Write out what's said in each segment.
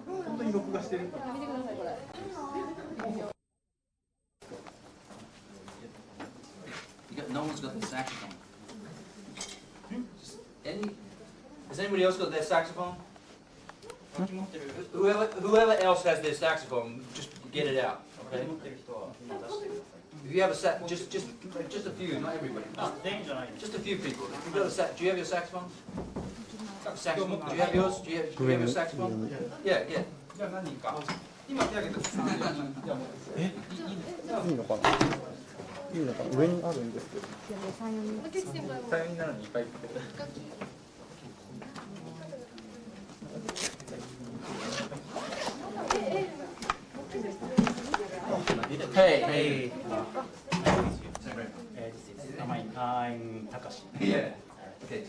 本当に録画してる。見てくださいこれ。No one's got their saxophone. Has anybody else got their saxophone? Whoever else has their saxophone, just get it out. Okay? If you have a just a few, not everybody. Just a few people. If you've got a do you have your saxophone? Saxophone? Do you have yours? Do you have your saxophone? Yeah, yeah. じゃあ何人か。今手挙げた3人。いいのかな。いいのかな。上にあるんですけど。3、4人なのにいっぱい来てる。Hey. Hey. I'm Takashi. Yeah. Okay.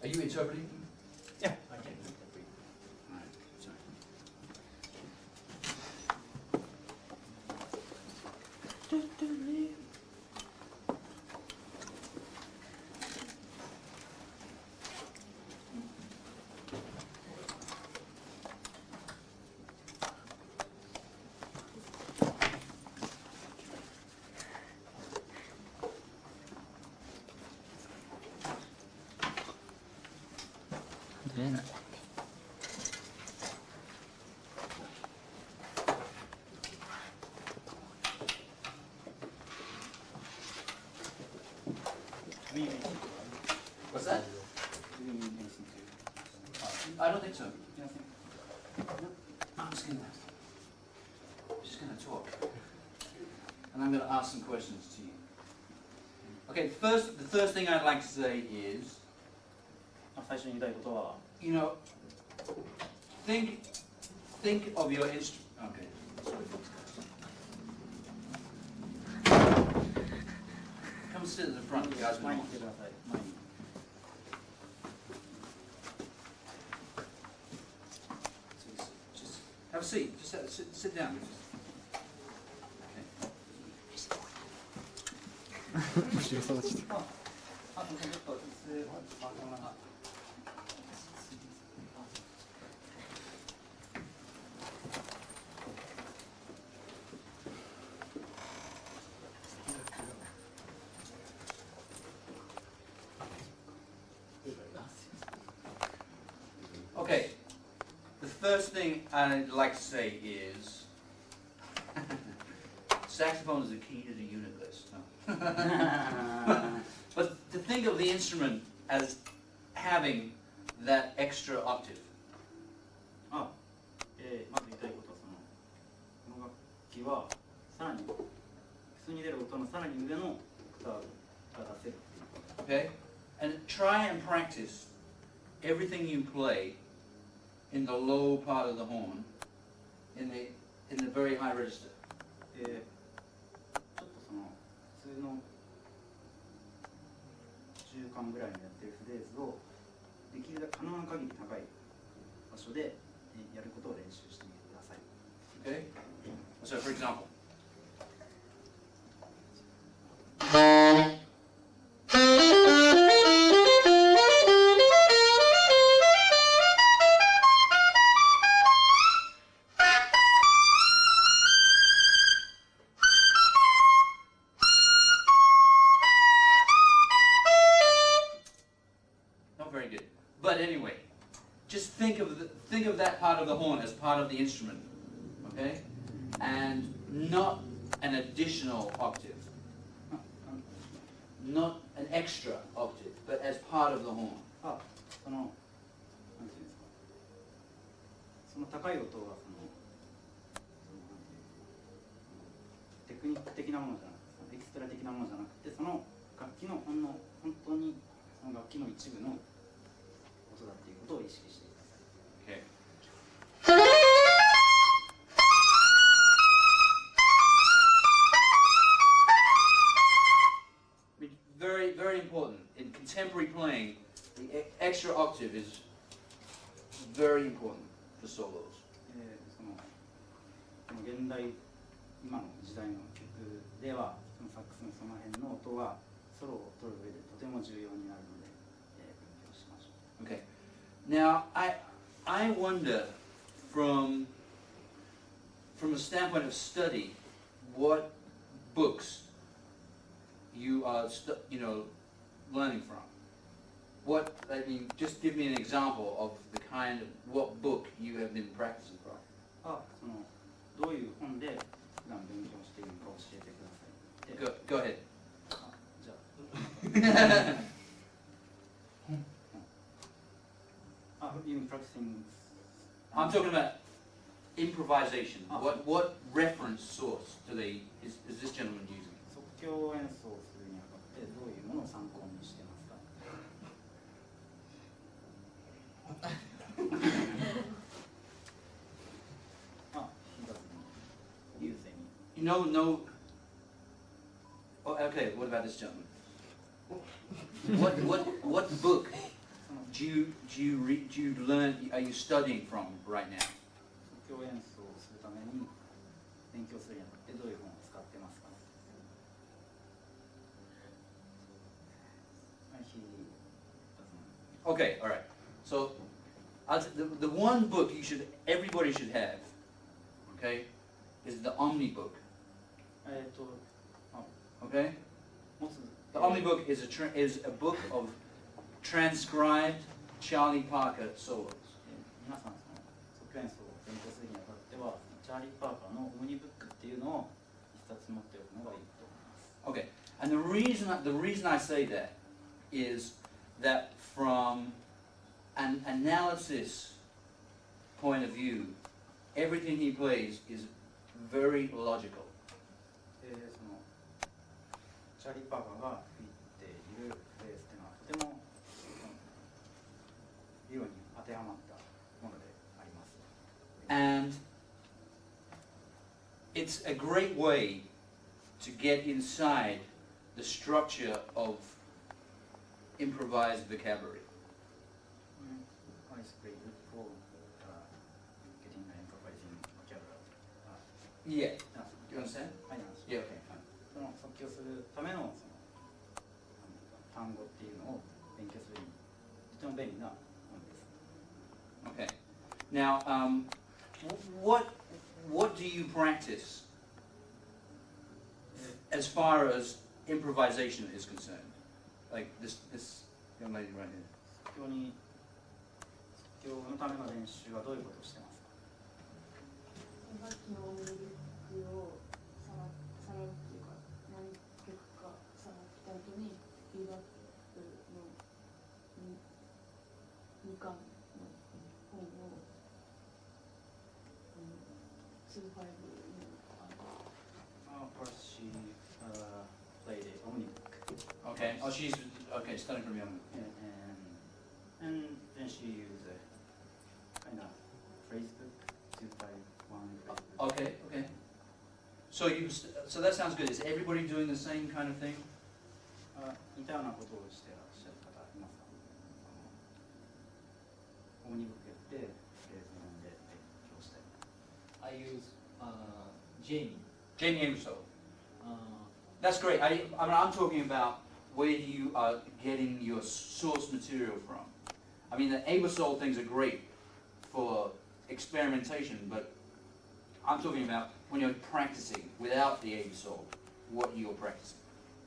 Are you interpreting? Yeah, I can. What's that? I don't think so. I'm just gonna talk, and I'm gonna ask some questions to you. Okay, the first thing I'd like to say is, 最初に言いたいことは、 you know, think of your instrument. Okay. Come sit in the front, you guys. 前に来てください。前に。 Just have a seat. Just sit down. Okay. 後ろ下がっちゃった。あとちょっと椅子あ、Okay. The first thing I'd like to say is, saxophone is the key to the universe. No. But to think of the instrument as having that extra octave. まず言いたいことはこの楽器はさらに普通に出る音のさらに上のオクターブが出せるっていう。 Okay? And try and practice everything you play in the low part of the horn, in the very high register. ちょっと普通の中間ぐらいにやってるフレーズをできるだけ可能な限り高い場所でやることを練習してみてください。 Okay? So for example. Very good. But anyway, just think of that part of the horn as part of the instrument, okay? And not an additional octave, not an extra octave, but as part of the horn. なんていうんですか。その高い音はテクニック的なものじゃなくて、エクストラ的なものじゃなくて、その楽器の本当にその楽器の一部の音だっていうことを意識してください。 Okay. Very, very important. In contemporary playing, the extra octave is very important for solos. その現代、今の時代の曲では、そのサックスのその辺の音はソロを取る上でとても重要になるので、勉強しましょう。 Okay. Now, I wonder from a standpoint of study, what books you are learning from. What, I mean, just give me an example of the kind of, what book you have been practicing from. そのどういう本で普段勉強しているのか教えてください。 Go ahead. じゃあ、even practicing. I'm talking about improvisation. What reference source is this gentleman using? 即興演奏をするにあたってどういうものを参考にしてますか？ he doesn't use any. No. Oh, okay. What about this gentleman? What book do you learn? Are you studying from right now? 即興演奏をするために勉強するにあたってどういう本を使ってますか？ He doesn't. Okay. All right. So, the one book everybody should have, okay, is the Omni book. Okay. The Omni book is a book of transcribed Charlie Parker solos. 皆さんその即興演奏を勉強するにあたってはチャーリー・パーカーのオムニブックっていうのを一冊持っておくのがいいと思います。 Okay. And the reason I say that is that from an analysis point of view, everything he plays is very logical. そのチャーリー・パーカーが吹いているフレーズっていうのはとても理論に当てはまったものであります。 And it's a great way to get inside the structure of improvised vocabulary. It's great for getting an improvising vocabulary. Yeah. Do you understand? はい、 Yeah. Okay. Fine. その即興するためのその単語っていうのを勉強するにとても便利な本です。 Okay. Now, what do you practice as far as improvisation is concerned? Like this young lady right here. 即興のための練習はどういうことをしてますか？さっきのオムニブックをさらっていうか何曲かさらった後にビーバップの2巻の本を2-5のFirst she played the Omni book. Okay. Oh, she's okay. Studying from young. And then she used a kind of phrase book, 2-5-1 phrase book. Okay. Okay. So that sounds good. Is everybody doing the same kind of thing? 似たようなことをしてらっしゃる方いますか？オムニブックやってフレーズ読んで勉強したり。I use Jamie. Jamie Ingersoll. That's great. I'm talking about where you are getting your source material from. I mean, the Ingersoll things are great for experimentation, but I'm talking about when you're practicing without the Ingersoll, what you're practicing.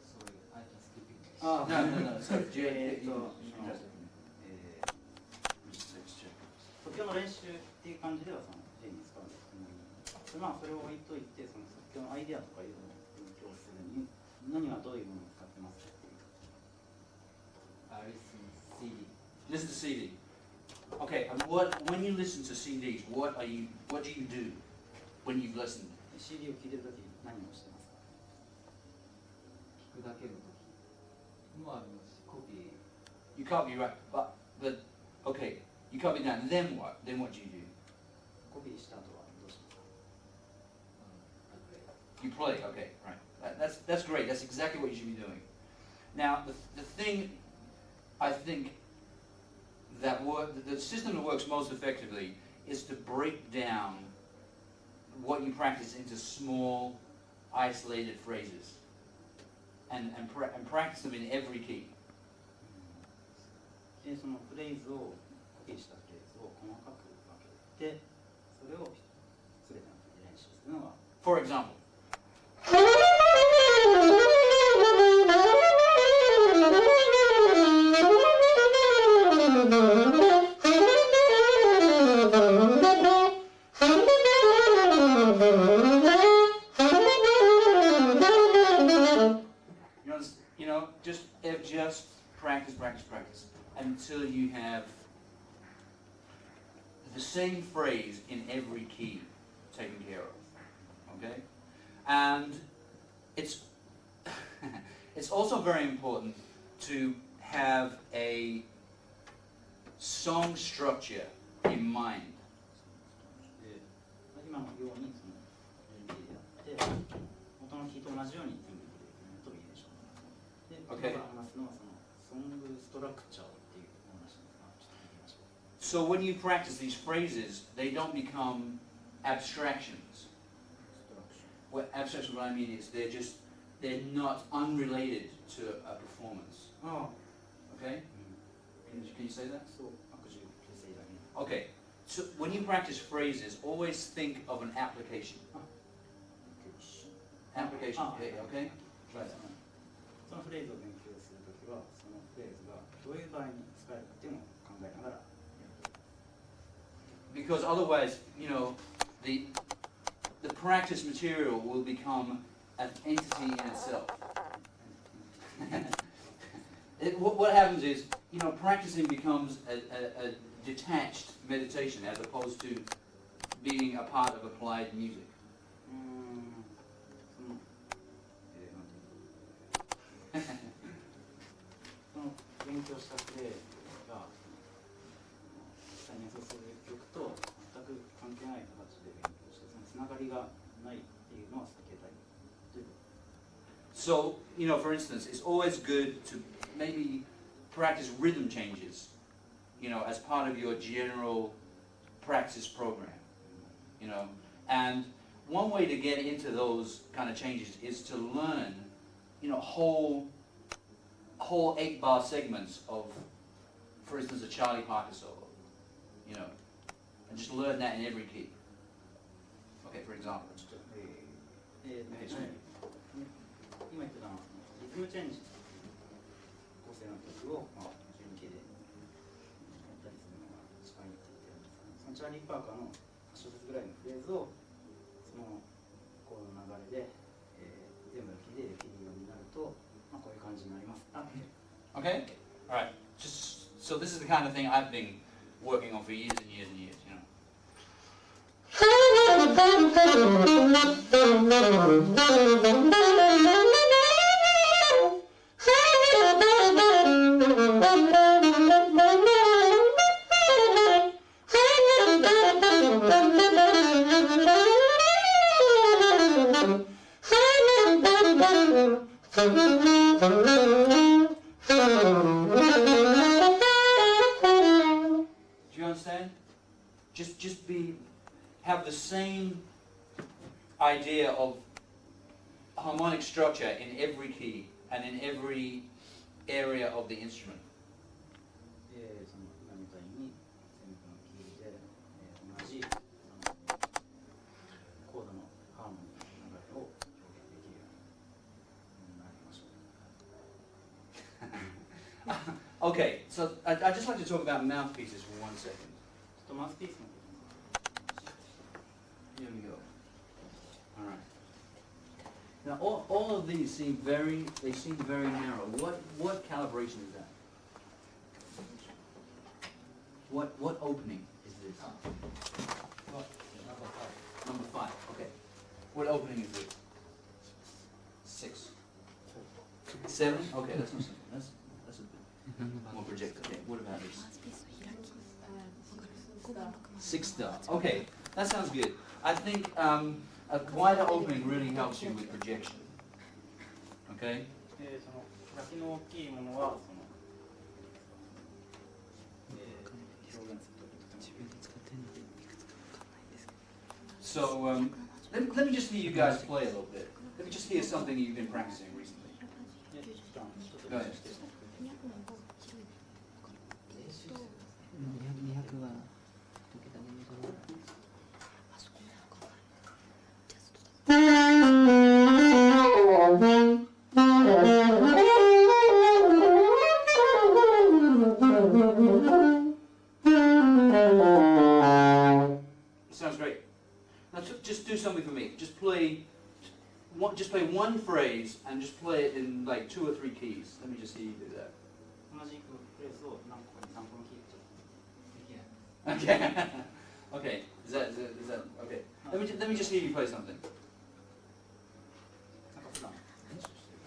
Sorry, I can speak English. No. Sorry. Just check. 即興の練習っていう感じではそのジェイに使うんですけど、まあそれを置いといてその即興のアイデアとかいうのを勉強するに何はどういうものを使ってますかっていう。I listen CD. Listen to CD. Okay. And when you listen to CDs, what do you do when you've listened? CD を聴いてるとき何をしてますか？聞くだけの時もありますし、コピー。You copy, right? But okay, you copy down. Then what? Then what do you do? コピーした後はどうしますか？ You play. Okay, right. That's great. That's exactly what you should be doing. Now, the thing I think the system that works most effectively is to break down what you practice into small, isolated phrases, and practice them in every key. でそのフレーズをきりしたフレーズを細かく分けて、それを全ての時練習するのが。For example. You know, just practice until you have the same phrase in every key taken care of. Okay? And it's it's also very important to have a song structure in mind. で、今のようにその準備でやって、元のキーと同じように全部できるといいでしょう。で、僕が話すのはそのソングストラクチャーっていうお話ですが、ちょっと見てみましょう。So when you practice these phrases, they don't become abstractions. What abstraction, what I mean is they're not unrelated to a performance. Oh. Okay? Can you say that? So, could you please say that again? Okay. So when you practice phrases, always think of an application. Application. Okay? Try that. そのフレーズを勉強するときは、そのフレーズがどういう場合に使えるかっていうのを考えながら。Because otherwise, you know, the practice material will become an entity in itself. What happens is, you know, practicing becomes a detached meditation as opposed to being a part of applied music. その勉強したプレーが実際に演奏する曲と全く関係ない形で勉強して、そのつながりがないっていうのは避けたいという。So, you know, for instance, it's always good to maybe practice rhythm changes, you know, as part of your general practice program, you know. And one way to get into those kind of changes is to learn, you know, whole 8-bar segments of, for instance, a Charlie Parker solo, you know, and just learn that in every key. Okay, for example. 今言ってたのはリズムチェンジ構成の曲を順キーでやったりするのが一番いいって言ってるんですが、そのチャーリー・パーカーの8小節ぐらいのフレーズをそのコードの流れで、全部のキーでできるようになると、こういう感じになります。Okay? All right. Just so this is the kind of thing I've been working on for years and years and years, you know. Do you understand? Just have the same idea of harmonic structure in every key and in every area of the instrument. その今みたいに全部のキーで同じコードのハーモニーの流れを表現できるようになりましょう。Okay, so I'd just like to talk about mouthpieces for 1 second. ちょっとマウスピースの Here we go. All right. Now, all of these seem very narrow. What calibration is that? What opening is this? Number 5. Okay. What opening is this? 6. 7. Okay, that's not simple. That's a bit more projected. Okay. What about this? 6 star. Okay, that sounds good. I think a wider opening really helps you with projection. Okay? その先の大きいものはその表現するときとても So let me just hear you guys play a little bit. Let me just hear something you've been practicing recently. Go ahead. Now, just do something for me. Just play one phrase and just play it in like 2 or 3 keys. Let me just see you do that. 同じくフレーズを何個かに3個に聞いて Okay. Okay. Is that okay? Let me just hear you play something. なんか普段練習してる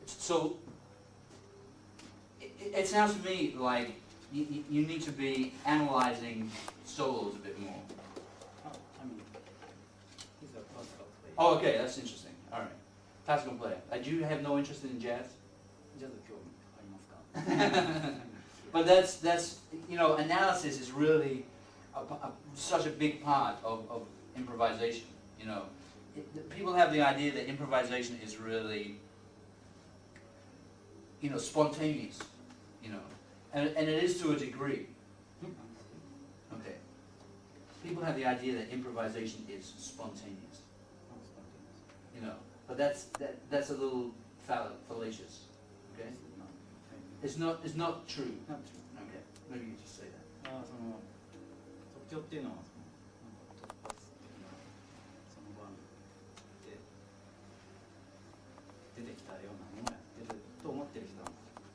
So it sounds to me like you need to be analyzing solos a bit more. I mean, he's a classical player. Oh, okay, that's interesting. All right, classical player. Do you have no interest in jazz? ジャズ興味ありますか But that's you know, analysis is really such a big part of improvisation. You know, people have the idea that improvisation is really, you know, spontaneous. You know, and it is to a degree. Okay. People have the idea that improvisation is spontaneous. You know, but that's a little fallacious. Okay. It's not true. Not true. Okay. Maybe you just say that. その即興っていうのはそのなんか突発的なその場で出てきたようなものをやってると思ってる人は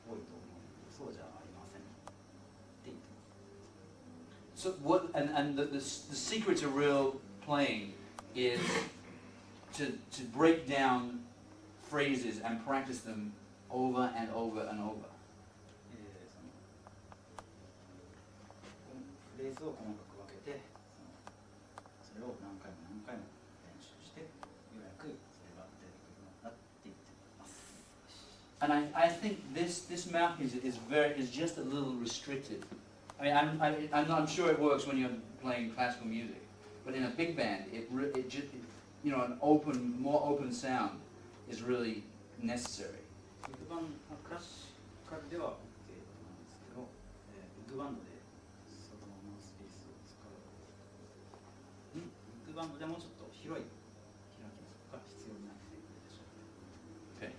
多いと思うけどそうじゃありませんって言ってます。 So what? And the secret to real playing is to break down phrases and practice them over and over and over. そのフレーズを細かく分けてそれを何回も何回も練習してようやくそれが出てくるようになっていってます。 And I think this map is just a little restricted. I mean, I'm sure it works when you're playing classical music, but in a big band, it just, you know, more open sound is really necessary. ビッグバンドクラシカルでは OK なんですけど、ビッグバンドでそのマウスピースを使うビッグバンドでもちょっと広い開きが必要になってくるでしょう。 Okay.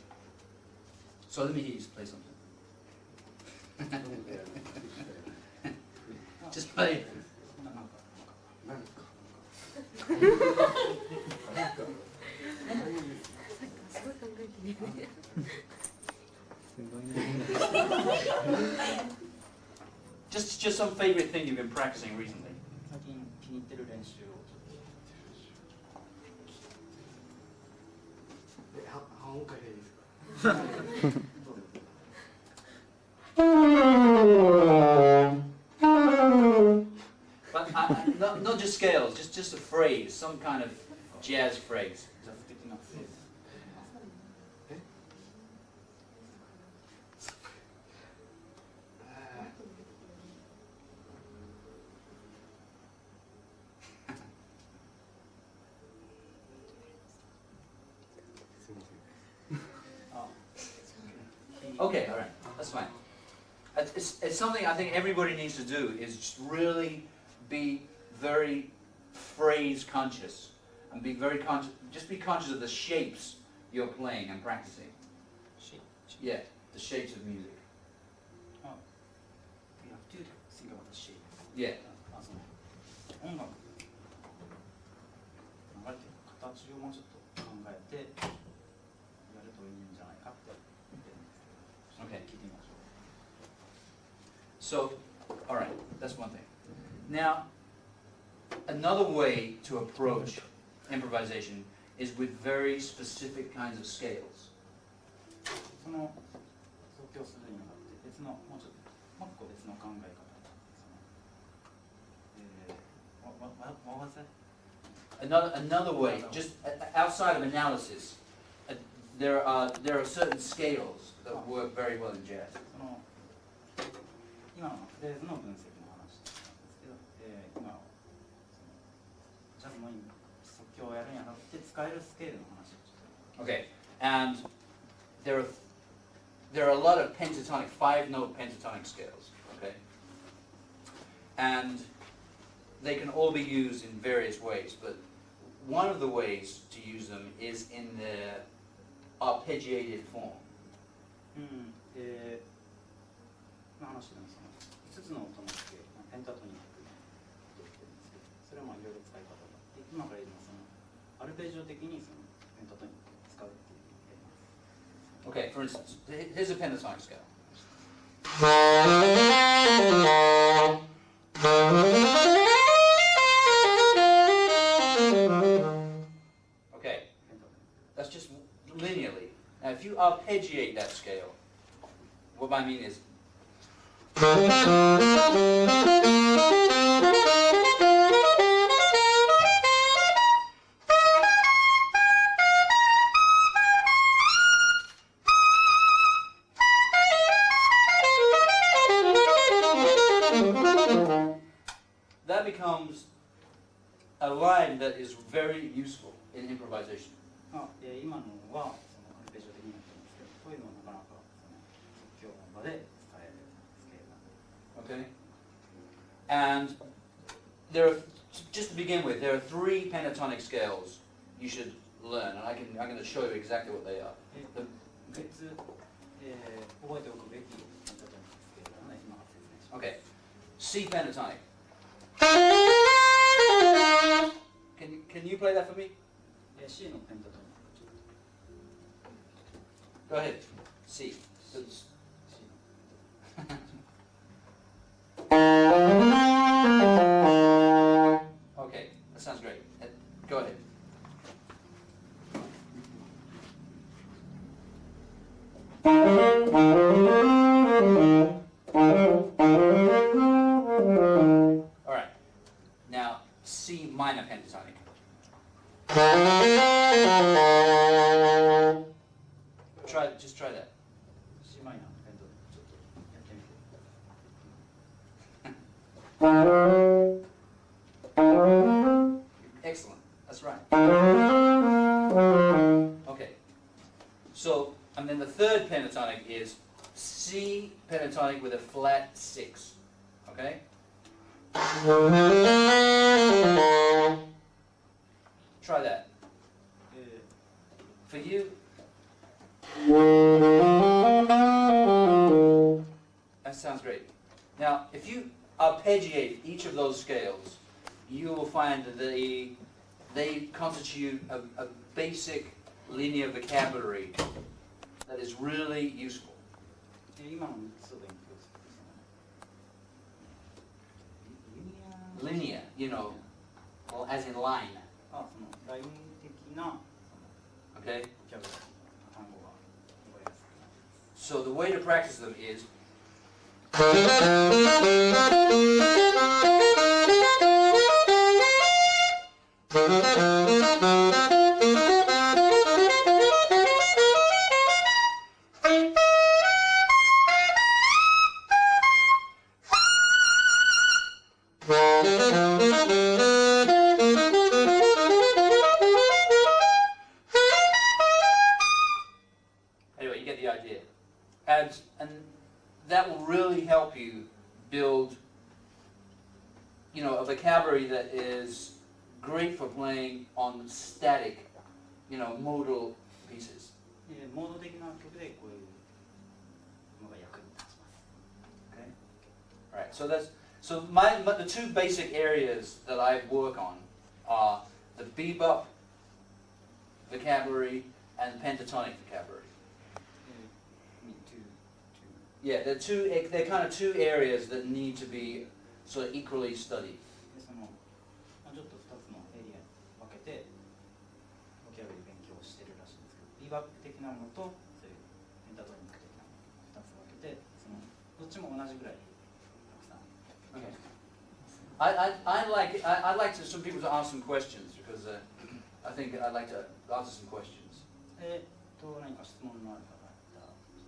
So let me hear you play something. Just play. なんか Just some favorite thing you've been practicing recently. 最近気に入ってる練習をちょっと半音階でいいですか？ But not just scales, just a phrase, some kind of jazz phrase. ジャズ的なフレーズ。 Okay, all right, that's fine. It's something I think everybody needs to do is just really be very phrase conscious and be very conscious. Just be conscious of the shapes you're playing and practicing. Yeah, the shapes of music. You have to think about the shape. Yeah. その音楽流れてる形をもうちょっと考えてやるといいんじゃないかって言ってるんですけど、 Okay. 聞いてみましょう。 So, all right, that's one thing. Now, another way to approach improvisation is with very specific kinds of scales. その即興するにあたって別のもう一個別の考え方。What was that? Another way, just outside of analysis, there are certain scales that work very well in jazz. その今のフレーズの分析の話なんですけど、今のジャズの即興をやるにあたって使えるスケールの話をちょっと。 Okay, and there are a lot of pentatonic, 5-note pentatonic scales. Okay, and they can all be used in various ways. But one of the ways to use them is in the arpeggiated form. 話でもその5つの音のスケール、ペンタトニックと言ってるんですけど、それはまあいろいろ使い方があって、今から言うのはそのアルペジオ的にそのペンタトニックを使うっていうやります。Okay, for instance, here's a pentatonic scale. Okay, that's just linearly. Now, if you arpeggiate that scale, what I mean is that becomes a line that is very useful in improvisation. 今のはそのアルペジオ的になってるんですけど、こういうのはなかなかその即興の場で使えるスケールなんです。 Okay? And there are, just to begin with, there are 3 pentatonic scales you should learn, and I'm going to show you exactly what they are. 3つ、覚えておくべきペンタトニックスケールがね、今説明します。 Okay. C pentatonic. Can you play that for me? C のペンタトニック。 Go ahead. C. Okay, that sounds great. Go ahead. All right. Now, C minor pentatonic. Just try that. C マイナーのペンタトニックちょっとやってみて。Excellent. That's right. Okay. So, and then the third pentatonic is C pentatonic with a flat 6. Okay? Try that. For you, that sounds great. Now, if you arpeggiate each of those scales, you will find that they constitute a basic linear vocabulary that is really useful. 今の3つを勉強すると、Linear, you know, well, as in line. そのライン的な Okay? ボキャブラリー単語が覚えやすくなります。 So the way to practice them is anyway, you get the idea. And that will really help you build, you know, a vocabulary that is great for playing on static, you know, modal pieces. モード的な曲でこういうのが役に立ちます。 Okay. All right. So the 2 basic areas that I work on are the bebop vocabulary and pentatonic vocabulary. Yeah, they're kind of 2 areas that need to be sort of equally studied. でそのちょっと2つのエリアに分けてボキャブラリー勉強してるらしいんですけど、ビーバップ的なものとそういうペンタトニック的なもの2つ分けて、そのどっちも同じぐらいたくさん。Okay. I'd like to some people to ask some questions because I think I'd like to answer some questions. 何か質問のある方がいたら言って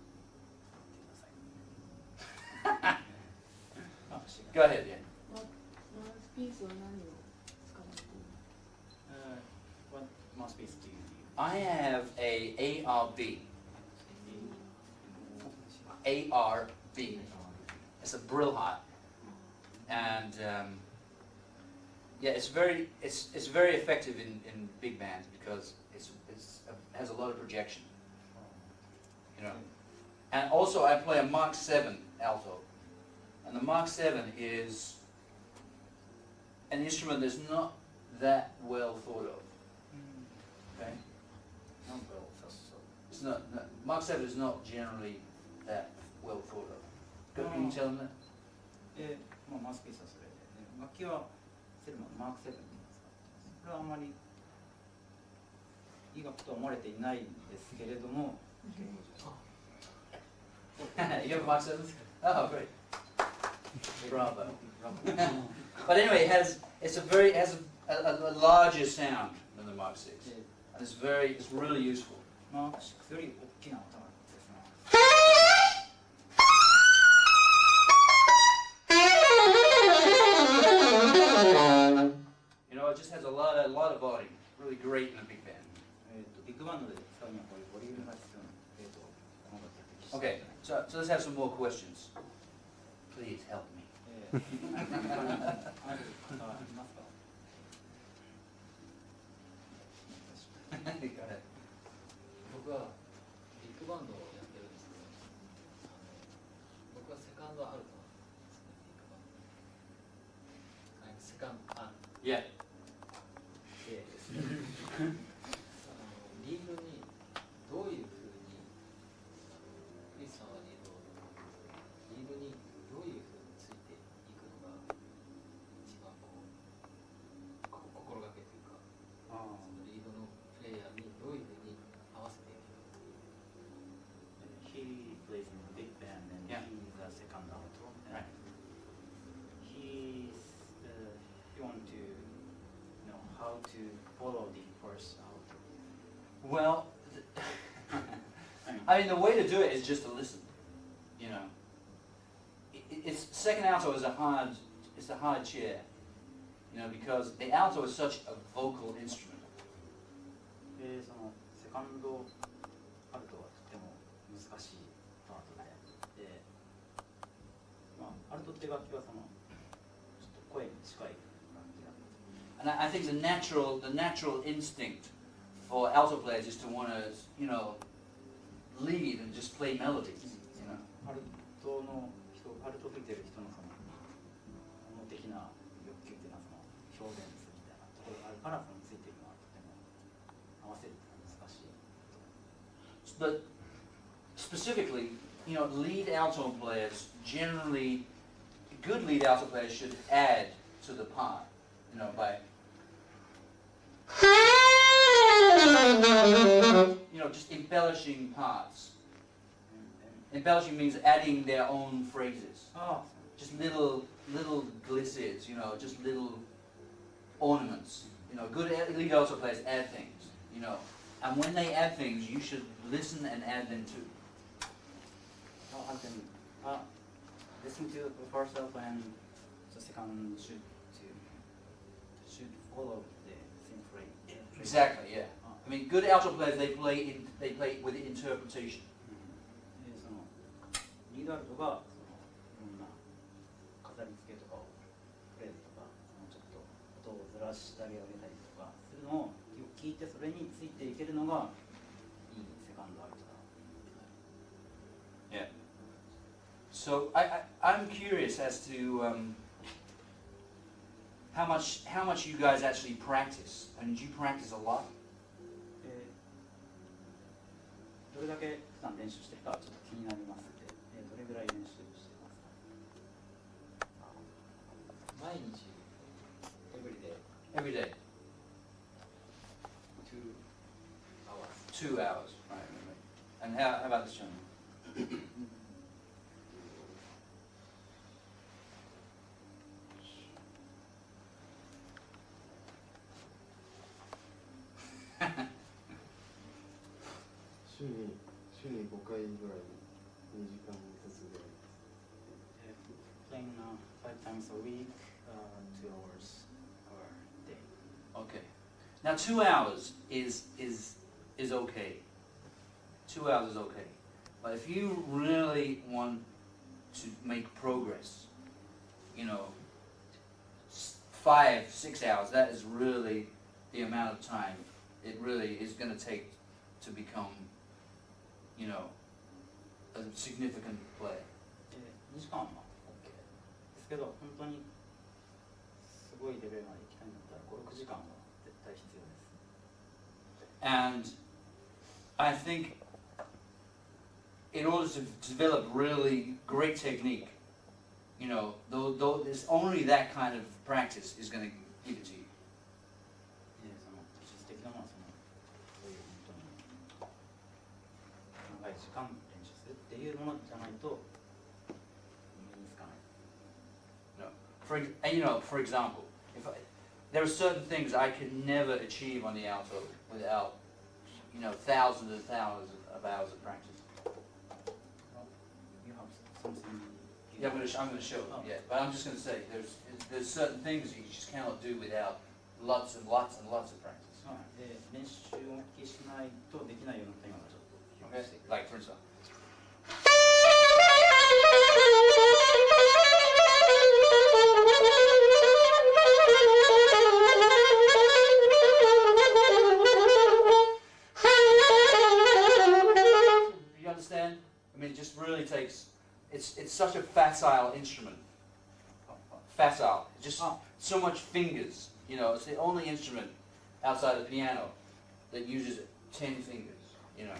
ください。Go ahead, yeah. マウスピースは何を使われているの？ What mouthpiece do you use? I have a ARB. ARB. It's a Brillhot. And Yeah, it's very effective in big bands because it has a lot of projection. You know, and also I play a Mark 7 alto, and the Mark 7 is an instrument that's not that well thought of. Okay, it's not Mark 7 is not generally that well thought of. Can you tell them that? まあマウスピースはそれで、楽器はセルマのマーク7って言いますか。これはあんまりいい楽器とは思われていないんですけれども。You have a Mark 7? Oh, great. Bravo. But anyway, it has a larger sound than the Mark 6, and it's really useful. マーク6より大きな頭ですね。You know, it just has a lot of volume. Really great in a big band. ビッグバンドで使うにはこういうボリュームが必要なものが適して。 Okay, so let's have some more questions. Please help me. ある方いますか？ Go ahead. 僕はビッグバンドをやってるんですけど、僕はセカンドアルトなんですね、ビッグバンド。セカンドアルト。Yeah. ですね。リードにどういうふうにクリスさんはリードにどういうふうについていくのが一番心がけというか、そのリードのプレイヤーにどういうふうに合わせていくのか。He plays in a big band and Yeah. he's a second alto. Right. He want to know how to follow the first alto. Well, I mean, the way to do it is just to listen. You know, it's second alto is a hard chair. You know, because the alto is such a vocal instrument. そのセカンドアルトはとても難しいパートで、まあアルトって楽器はそのちょっと声に近い楽器だ。 And I think the natural instinct for alto players is to want to, you know, lead and just play melodies. You know. アルトの人、アルト吹いてる人のその本能的な欲求っていうのはその表現するみたいなところがあるからそのついていくのはとても合わせるっていうのは難しい。 But specifically, you know, lead alto players generally, good lead alto players should add to the part, you know, by, you know, just embellishing parts. Embellishing means adding their own phrases. ああ、 Just little glitches, you know, just little ornaments. You know, good lead alto players add things, you know. And when they add things, you should listen and add them too. Listen to the first alto and the second should follow the same phrase. Exactly, yeah. I mean, good alto players, they play with interpretation. でそのリードアルトがそのいろんな飾り付けとかをフレーズとかそのちょっと音をずらしてあげたりとかするのを聞いてそれについていけるのがいいセカンドアルトだ。 Yeah. So I'm curious as to how much you guys actually practice. I mean, do you practice a lot? どれだけ普段練習してるかちょっと気になりますので、どれぐらい練習してますか？毎日 Every day. 2 hours. 2 hours. Right. And how about this gentleman? Two 週に5回ぐらい2時間ずつぐらい。Playing 5 times a week, 2 hours per day. Okay. Now 2 hours is okay. 2 hours is okay. But if you really want to make progress, you know, 5, 6 hours, that is really the amount of time it really is going to take to become, you know, a significant play. 2時間は OK ですけど、本当にすごいレベルまで行きたいんだったら5、6時間は絶対必要です。And I think in order to develop really great technique, you know, though there's only that kind of practice is going to give it to you. その技術的なものはそういう本当に長い時間練習するっていうものじゃないと身につかない。For example, there are certain things I could never achieve on the alto without, you know, thousands and thousands of hours of practice. You have something. Yeah, I'm going to show it. Yeah, but I'm just going to say there's certain things you just cannot do without lots and lots and lots of practice. で練習を意識しないとできないようなテーマがちょっと表 Okay, 現していく。 like for instance. You understand? I mean, it just really takes. It's such a facile instrument. Facile, just so much fingers. You know, it's the only instrument outside of the piano that uses 10 fingers. You know,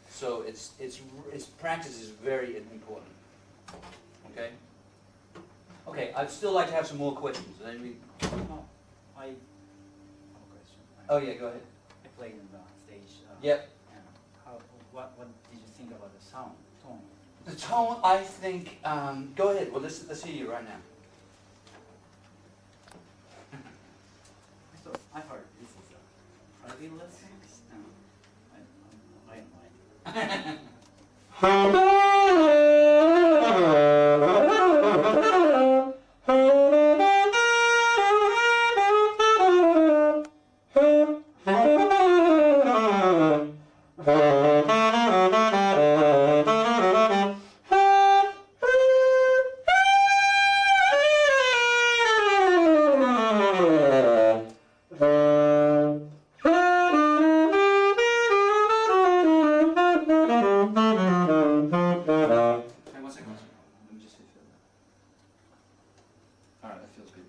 so its practice is very important. Okay. Okay, I'd still like to have some more questions. Then we. I have a question. Oh yeah, go ahead. I played on the stage. Yep. And what did you think about the sound tone? The tone, I think. Go ahead. Well, let's hear you right now. So I heard this is a private lesson. I don't Hey, one second. Let me just hit that. All right, that feels good.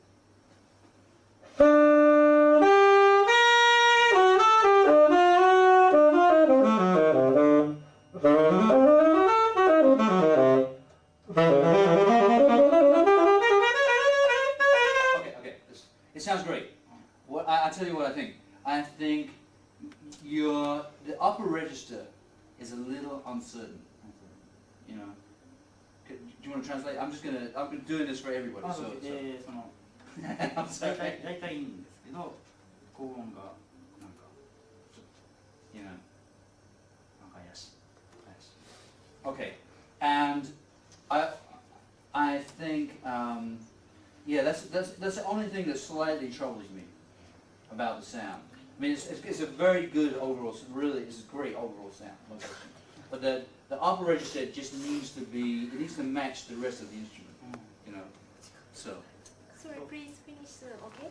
Okay. It sounds great. I tell you what I think. I think the upper register is a little uncertain. You know. Do you want to translate? I'm doing this for everybody. あ So, でその I'm 大 sorry. 体いいんですけど高音がなんかちょっと You know. なんか怪しい。 Okay, and I think yeah, that's the only thing that slightly troubles me about the sound. I mean, it's a very good overall, really, it's a great overall sound, but the upper register just needs to match the rest of the instrument, you know. So Sorry, please finish soon, okay?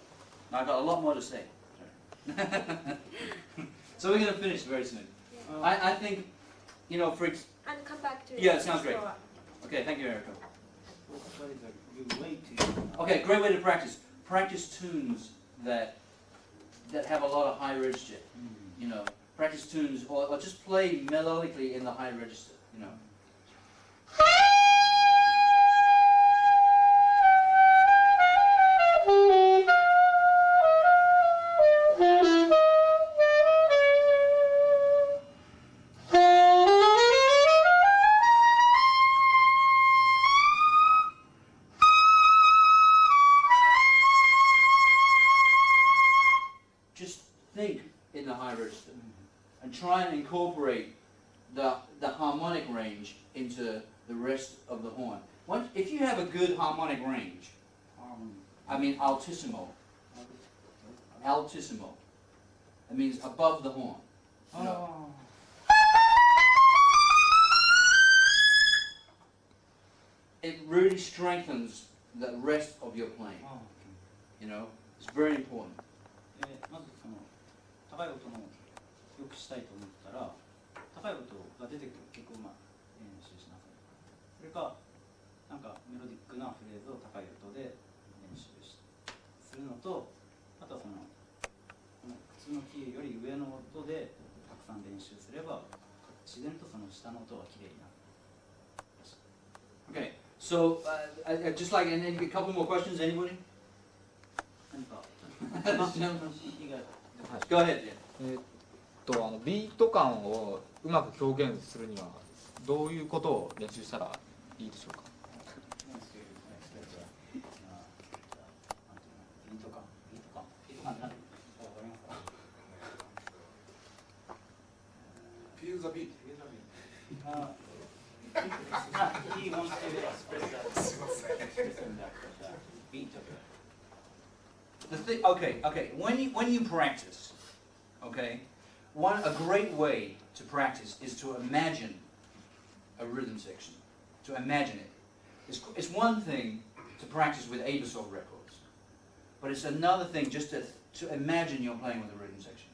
I've got a lot more to say. So we're going to finish very soon. I think, you know, And come back to Yeah, it sounds great. floor. Okay, thank you, Erica. What is a good way to Okay, great way to practice. Practice tunes that have a lot of high register. You know, practice tunes or just play melodically in the high register. You know. Just think in the high register and try and incorporate the harmonic range into the rest of the horn. If you have a good harmonic range, I mean altissimo. Altissimo. That means above the horn. You know. It really strengthens the rest of your playing. You know, it's very important. まずその高い音のよくしたいと思ったら高い音が出てくる曲を練習しなさい。それかなんかメロディックなフレーズを高い音で練習するのと、あとはその普通のキーより上の音でたくさん練習すれば自然とその下の音がきれいになる。Okay, so just like, and then a couple more questions, anybody? 何か Go ahead. Yeah. ビート感をうまく表現するにはどういうことを練習したらいいでしょうか。Feel the beat. He wants to express that beat of it. The thing, okay. When you practice, okay, a great way to practice is to imagine a rhythm section. To imagine it. It's one thing to practice with Abasol records, but it's another thing just to imagine you're playing with a rhythm section.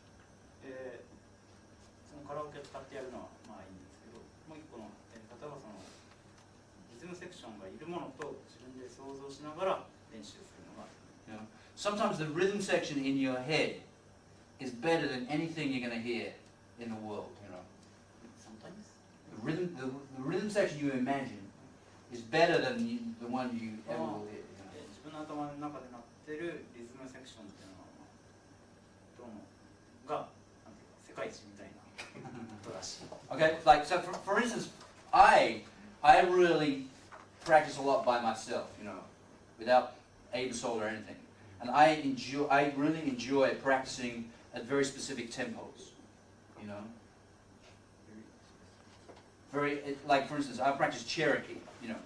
そのカラオケ使ってやるのはまあいいんですけど、もう一個のやり方はそのリズムセクションがいるものと自分で想像しながら練習するのが。You know? Sometimes the rhythm section in your head is better than anything you're going to hear in the world. You know, Sometimes. the rhythm section you imagine is better than the one you ever will hear. You know? 自分の頭の中でなってるリズムセクションっていうのはどうもがなんていうか世界一みたいなことらしい。Okay, like so. For instance, I really practice a lot by myself. You know, without Abasol or anything, and I really enjoy practicing at very specific tempos. You know, like for instance, I practice Cherokee. You know.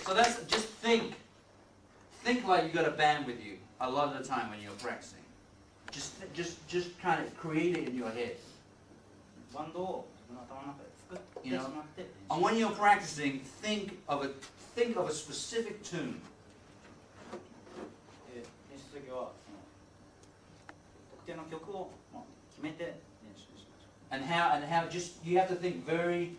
So that's just think like you got a band with you a lot of the time when you're practicing. Just kind of create it in your head. バンドを自分の頭の中で作ってしまって。And when you're practicing, think of a specific tune. 練習するときはその特定の曲を決めて練習しましょう。And how just you have to think very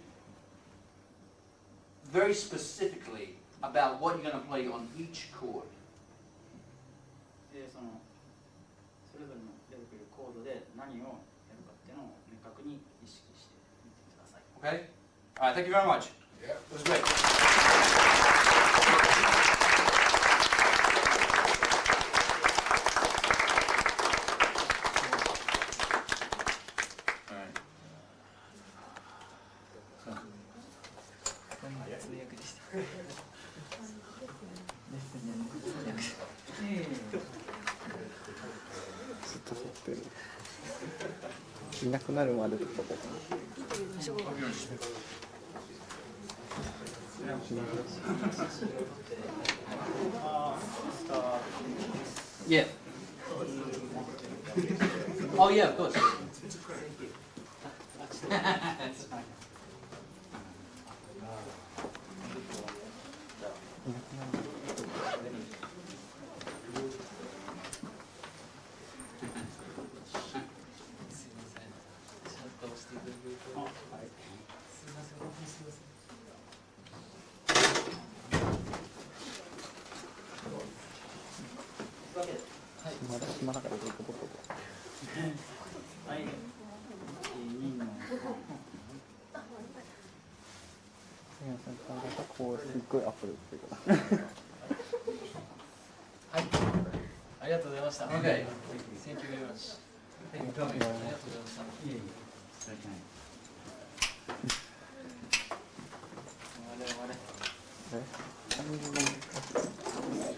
specifically about what you're going to play on each chord. でそれぞれの出てくるコードで何をやるかっていうのを明確に意識してみてください。 Okay? All right, thank you very much. Yeah. It was great. All right. ずっと撮ってる。いなくなるまで撮っとこうかな。Yeah. Oh yeah, of course. Okay. Thank you very much. Thank you for coming.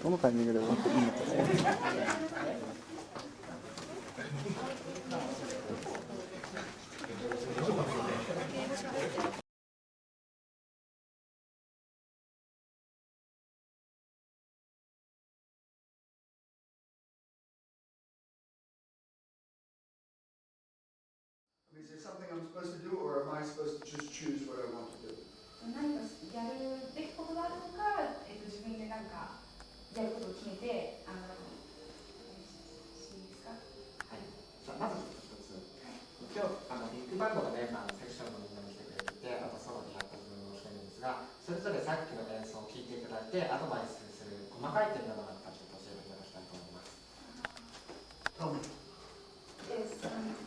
どのタイミングで終わっていいのかね。Is there something I'm supposed to do, or am I supposed to just choose what I want to do? 何かやるべきことがあるのか、自分で何かやることを決めて、していいですか？はい。じゃあまず一つ、今日ビッグバンドのメンバーのセクションのみんなに来てくれていて、あとソロでやった自分をしてるんですが、それぞれさっきの演奏を聴いていただいて、アドバイスする細かい点などがあったらちょっと教えていただきたいと思います。Tell me. Yes,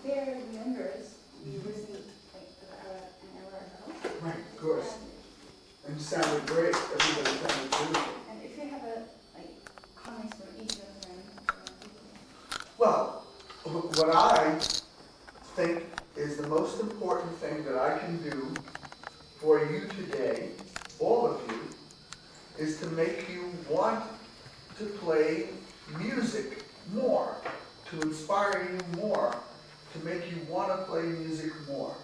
their members we listened like an hour ago. Right, of course. And it sounded great. Everybody sounded beautiful. And if you have comments for each of them. Well, what I think is the most important thing that I can do for you today, all of you, is to make you want to play music more, to inspire you more, to make you want to play music more.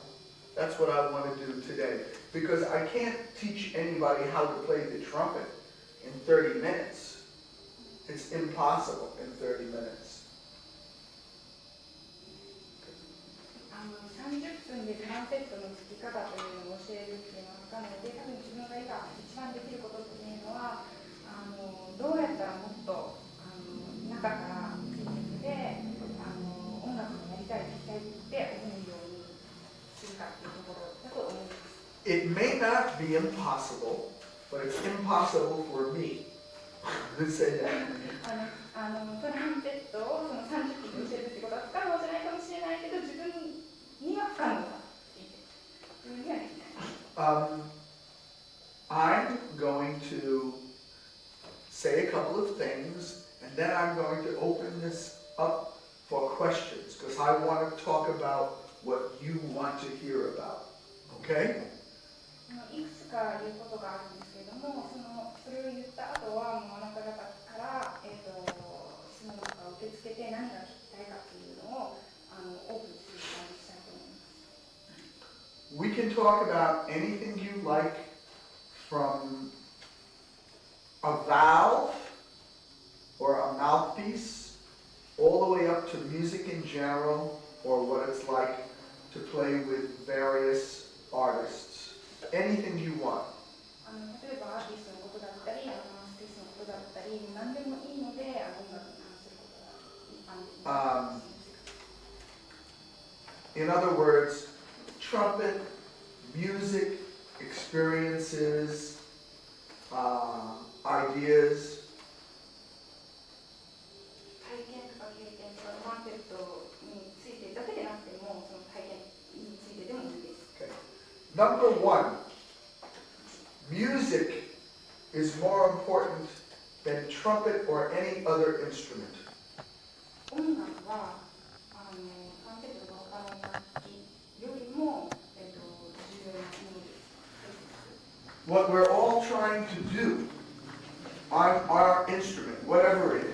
That's what I want to do today. Because I can't teach anybody how to play the trumpet in 30 minutes. It's impossible in 30 minutes. 30分でトランペットの吹き方というのを教えるっていうのは分かんないので、多分自分が今一番できることっていうのは、どうやったらもっと中からついてきて、音楽をやりたい、弾きたいって思うようにするかっていうところだと思います。It may not be impossible, but it's impossible for me. Let's say that. トランペットをその30分で教えるってことは不可能じゃないかもしれないけど、自分には不可能だって言って、自分にはできない。I'm going to say a couple of things, and then I'm going to open this up for questions, because I want to talk about what you want to hear about. Okay? いくつか言うことがあるんですけれども、それを言った後はもうあなた方から、質問とか受け付けて何が聞きたいかっていうのをオープンする時間にしたいと思います。We can talk about anything you like, from a valve or a mouthpiece, all the way up to music in general, or what it's like to play with various artists. Anything you want. 例えばアーティストのことだったり、マウスピースのことだったり、何でもいいので音楽に関することがIn other words, trumpet, music, experiences, ideas. 体験とか経験とか、トランペットについてだけでなくても、その体験についてでもいいです。Okay. Number one, music is more important than trumpet or any other instrument. 音楽はトランペットとか他の楽器よりも、重要なものです。What we're all trying to do on our instrument, whatever it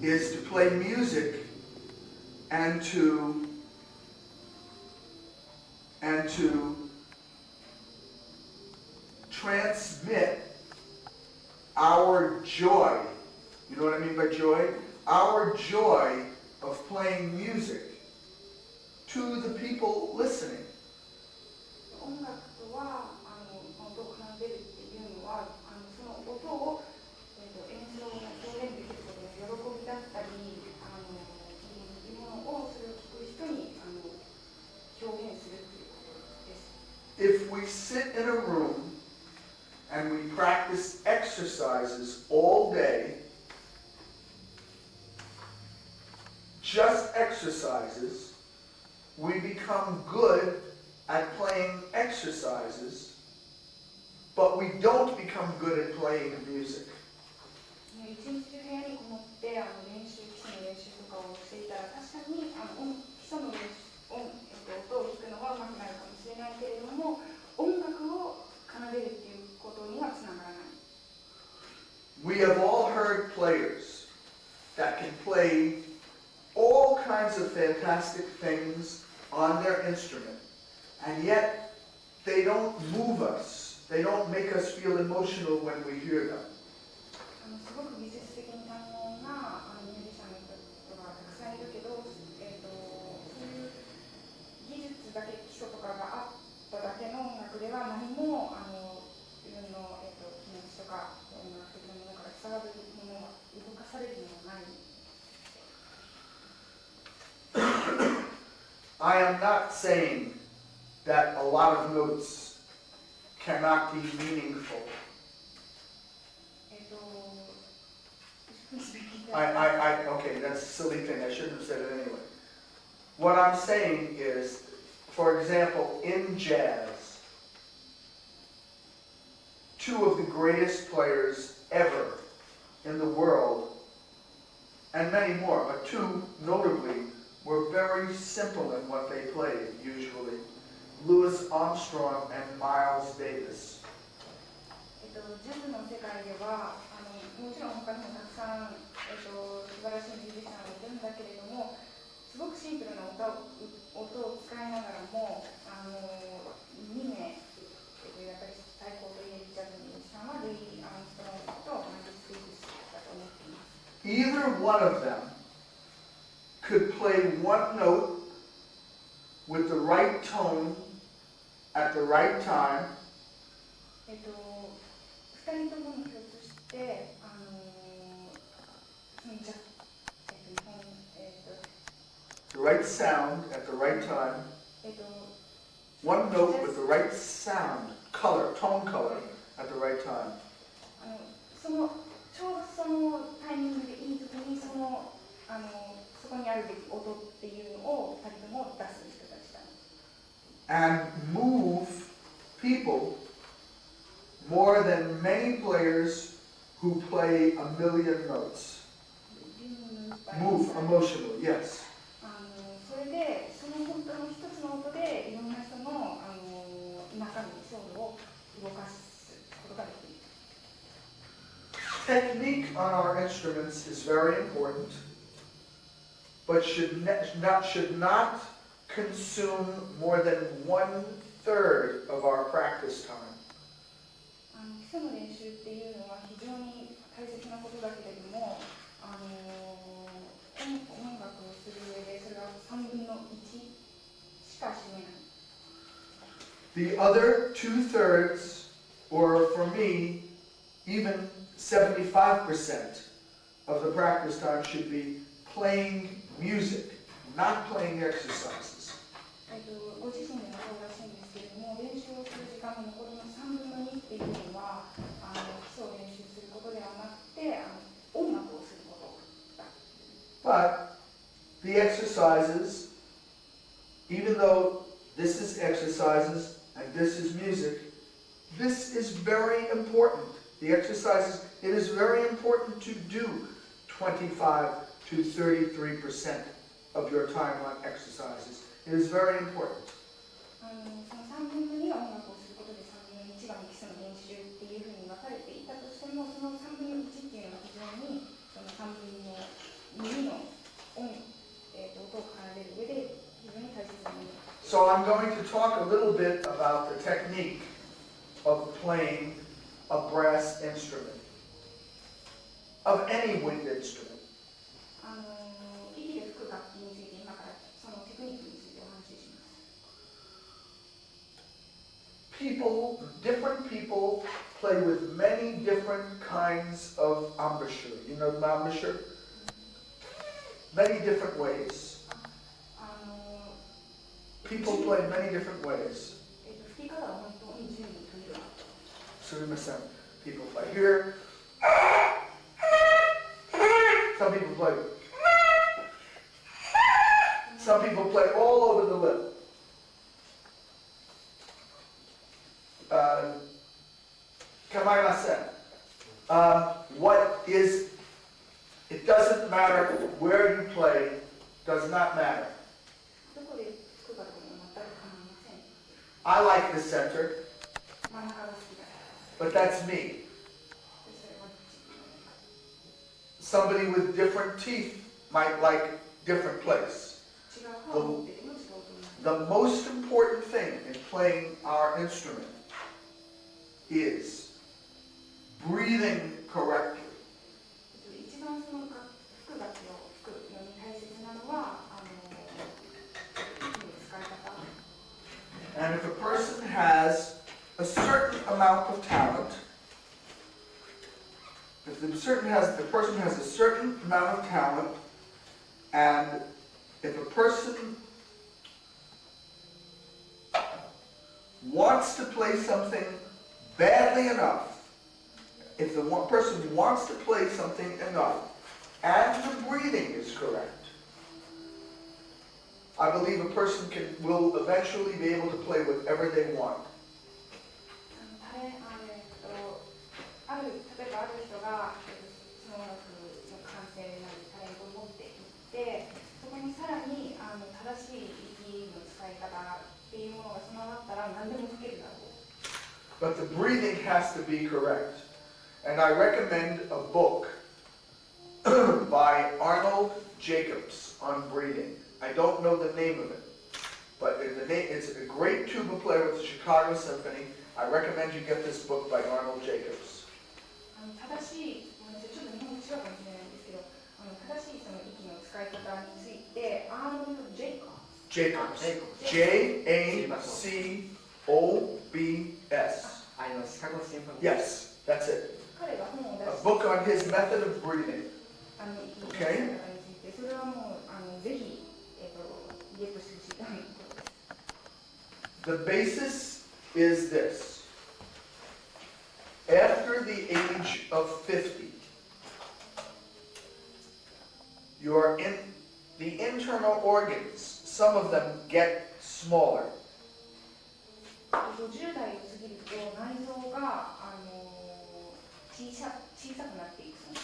is to play music and to transmit our joy. You know what I mean by joy? Our joy of playing music to the people listening. 音楽とは音を奏でるっていうのはその音を、演奏を表現できることの喜びだったりいうものをそれを聞く人に表現するっていうことです。If we sit in a room and we practice exercises all day, just exercises, we become good at playing exercises, but we don't become good at playing music. 一日中部屋にこもって基礎の練習とかをしていたら確かに基礎の練習音を弾くのは上手くなるかもしれないけれども音楽を奏でるっていうことにはつながらない。We have all heard players that can play all kinds of fantastic things on their instrument, and yet they don't move us. They don't make us feel emotional when we hear them. すごく技術的に堪能なミュージシャンの人がたくさんいるけど、そういう技術だけ基礎とかがあっただけの音楽では何も自分の、気持ちとか音楽的なものから伝わるものが動かされるものがない。I am not saying that a lot of notes cannot be meaningful. Okay, that's a silly thing. I shouldn't have said it anyway. What I'm saying is, for example, in jazz, two of the greatest players ever in the world, and many more, but two notably, were very simple in what they played, usually. Louis Armstrong and Miles Davis. ジャズの世界ではもちろん他にもたくさん、素晴らしいミュージシャンはいるんだけれどもすごくシンプルな音を使いながらも2名、やっぱり最高と言えるジャズのミュージシャンはルイ・アームストロングとマイルス・デイビスだと思っています。Either one of them could play one note with the right tone at the right time. 2人ともに共通してThe right sound at the right time. One note with the right sound, tone color at the right time. ちょうどそのタイミングでいい時にそこにあるべき音っていうのを2人とも出す人たちだ。And move people more than many players who play a million notes. Move emotionally, yes. それでその本当の一つの音でいろんな人の中身ソウルを動かすことができる。Technique on our instruments is very important, but should not consume more than 1/3 of our practice time. 基礎の練習っていうのは非常に大切なことだけれども、音楽をする上でそれは3分の1しか占めない。The other 2/3, or for me, even 75% of the practice time should be playing music, not playing exercises. ご自身でもそうらしいんですけれども、練習をする時間の残りの3分の2っていうのは基礎を練習することではなくて音楽をすることだ。But the exercises, even though this is exercises and this is music, this is very important. The exercises, it is very important to do 25 to 33% of your time on exercises. It is very important. その3分の2が音楽をすることで3分の1が基礎の練習っていうふうに分かれていたとしても、その3分の1っていうのは非常にその3分の2の音を奏でる上で非常に大切なもの。So I'm going to talk a little bit about the technique of playing a brass instrument, of any wind instrument. 息で吹く楽器について今からそのテクニックについてお話しします。Different people play with many different kinds of embouchure. You know embouchure? Many different ways. People play many different ways. 吹き方は本当に順に取れる。Sumimasen. People play here. Some people play. Some people play all over the lip. Kamaimasen. It doesn't matter where you play, does not matter. どこで吹くかとかも全く構いません。I like the center, 真ん中が好きだ。 but that's me. それは Somebody with different teeth might like different place. 違う歯を持ってても違うと思います。 The most important thing in playing our instrument is breathing correctly. 一番その吹く楽器を吹くのに大切なのは息の使い方。 And if a person has a certain amount of talent, if the person has a certain amount of talent, and if a person wants to play something badly enough, if the one person wants to play something enough, and the breathing is correct, I believe a person will eventually be able to play whatever they want. 例えばある人がその音楽の感性なりタレントを持っていってそこにさらに正しい息の使い方っていうものが備わったら何でも吹けるだろう。 But the breathing has to be correct. And I recommend a book by Arnold Jacobs on breathing. I don't know the name of it, but it's a great tuba player with the Chicago Symphony. I recommend you get this book by Arnold Jacobs. 正しい、ちょっと日本語違うかもしれないんですけど、正しいその息の使い方について、アーノルド・ジェイコブス。Jacobs. シカゴシンフォニー。 Yes, that's it. 彼が本を出 A して、 book on his method of breathing. 息の使い方について、それはもうぜひゲットしてほしいと思います。 The basis is this. After the age of 50, the internal organs, some of them get smaller. 50代を過ぎると内臓が小さくなっていくそうです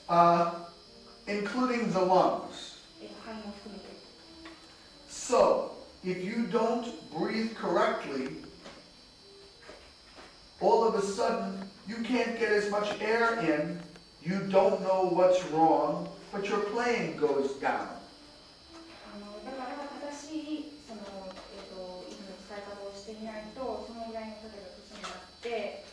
ね。 Including the lungs. 肺も含めて。 So, if you don't breathe correctly, all of a sudden you can't get as much air in, you don't know what's wrong, but your playing goes down. だから正しいその息の使い方をしていないとそのぐらいの例えば年になって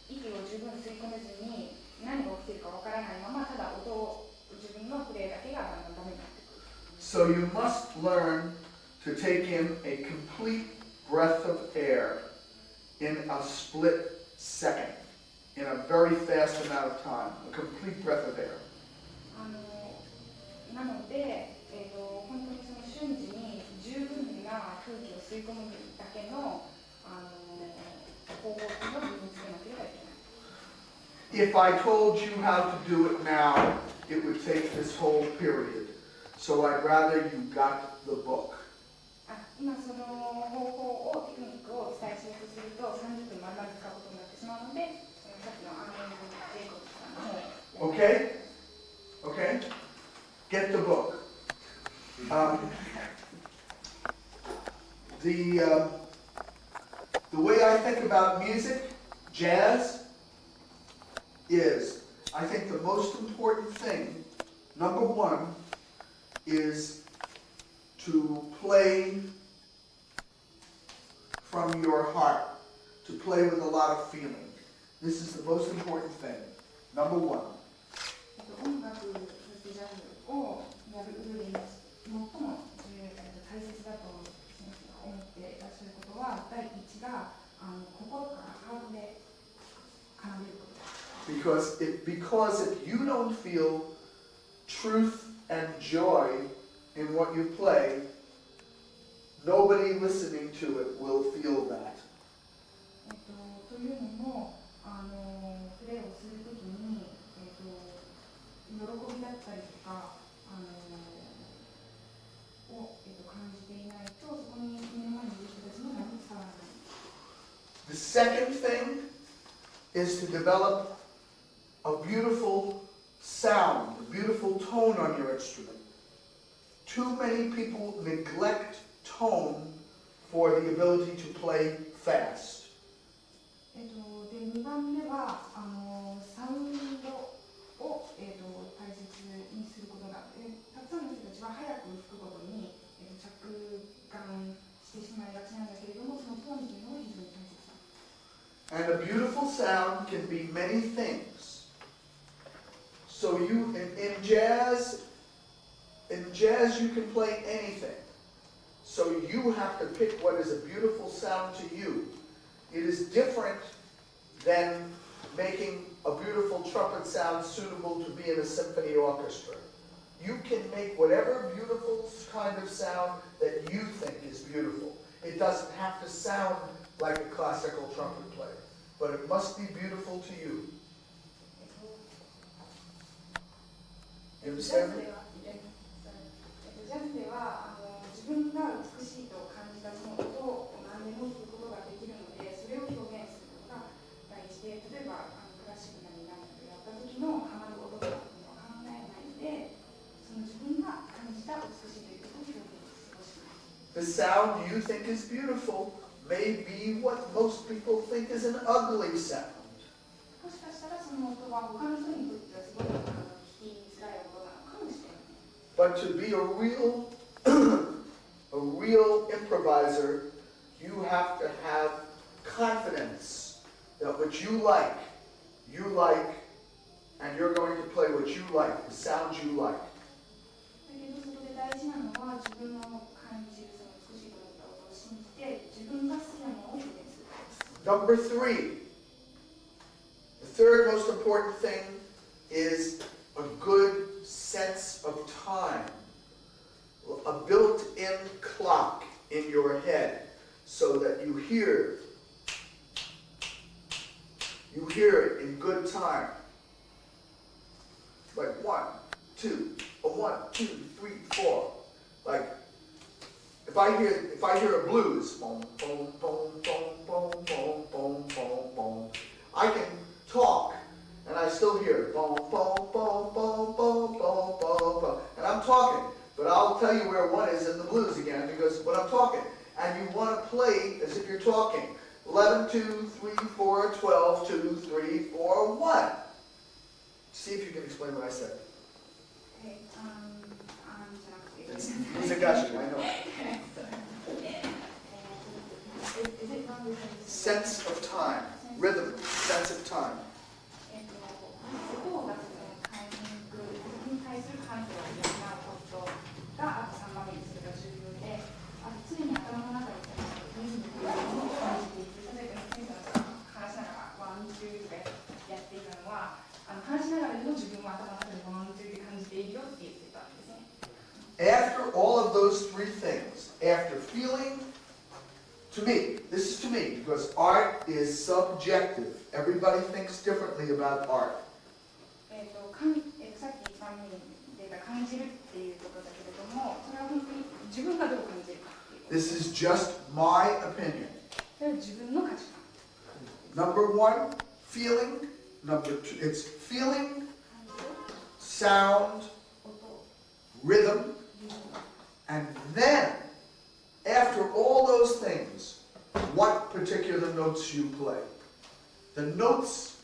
息を十分吸い込めずに何が起きているかわからないままただ音を自分のプレーだけがだんだんダメになってくる。 So you must learn to take in a complete breath of air in a split second, in a very fast amount of time, a complete breath of air. なので、本当にその瞬時に十分な空気を吸い込むだけの方法っていうのを身につけなければいけない。 If I told you how to do it now, it would take this whole period. So I'd rather you got the book. 今その方法をテクニックをお伝えしようとすると30分丸々使うことになってしまうので、さっきのアーノルド・ジェイコブスさんの Okay? Okay? Get the book. The way I think about music, jazz, is I think the most important thing, number one, is to play from your heart, to play with a lot of feeling. This is the most important thing. Number one. 音楽、そしてジャズをやる上で最も大切だと先生が思っていらっしゃることは、第一が心からハートで奏でること。Because if you don't feel truth and joy in what you play, nobody listening to it will feel that. というのも、プレーをするときに、喜びだったりとか、を、感じていないと、そこに目の前にいる人たちも何も伝わらない。The second thing is to develop a beautiful sound, a beautiful tone on your instrument. Too many people neglect tone for the ability to play fast. で、2番目はサウンドを、大切にすることだ。たくさんの人たちは早く吹くことに、着眼してしまいがちなんだけれども、そのトーンというのが非常に大切だ。And a beautiful sound can be many things. So in jazz you can play anything. So you have to pick what is a beautiful sound to you. It is different than making a beautiful trumpet sound suitable to be in a symphony orchestra. You can make whatever beautiful kind of sound that you think is beautiful. It doesn't have to sound like a classical trumpet player, but it must be beautiful to you. You understand me? ジャズでは自分が美しいと感じたその音を何でも吹くことができるので、それを表現することが大事で、例えばクラシックなり何かやった時のハマる音とかっていうのを考えないで、その自分が感じた美しいということを表現してほしい。The sound you think is beautiful may be what most people think is an ugly sound. もしかしたらその音は他の人にとってはすごい聞きづらい音なのかもしれない。But to be a real improviser, you have to have confidence that what you like, and you're going to play what you like, the sound you like. だけどそこで大事なのは自分の感じるその美しいと思った音を信じて自分が好きなものを表現する。Number 3. The third most important thing is a good sense of time. A built-in clock in your head so that you hear it in good time. Like 1, 2, 1, 2, 3, 4. Like if I hear a blues, boom, boom, boom, boom, boom, boom, boom, boom, boom, I can talk and I still hear it, boom, boom, boom, boom, boom, boom, boom, boom, and I'm talking. But I'll tell you where 1 is in the blues again, because when I'm talking, and you want to play as if you're talking. 11, 2, 3, 4, 12, 2, 3, 4, 1. See if you can explain what I said. It's Zagashi, I know. Sense of time, rhythm, sense of time. が3番目にそれが重要で、常に頭の中にリズムというのを感じていく。例えば先生が話しながらワン、ツーとかやっていたのは、話しながらでも自分は頭の中でワン、ツーって感じているよって言ってたんですね。After all of those 3 things, after feeling, to me, this is to me, because art is subjective. Everybody thinks differently about art. さっき一番目に出た感じるっていうことだけれども、それは本当に自分がどう感じるかっていう。This is just my opinion. それは自分の価値観。Number 1, feeling. Number 2, it's feeling, sound, rhythm, and then, after all those things, what particular notes you play. The notes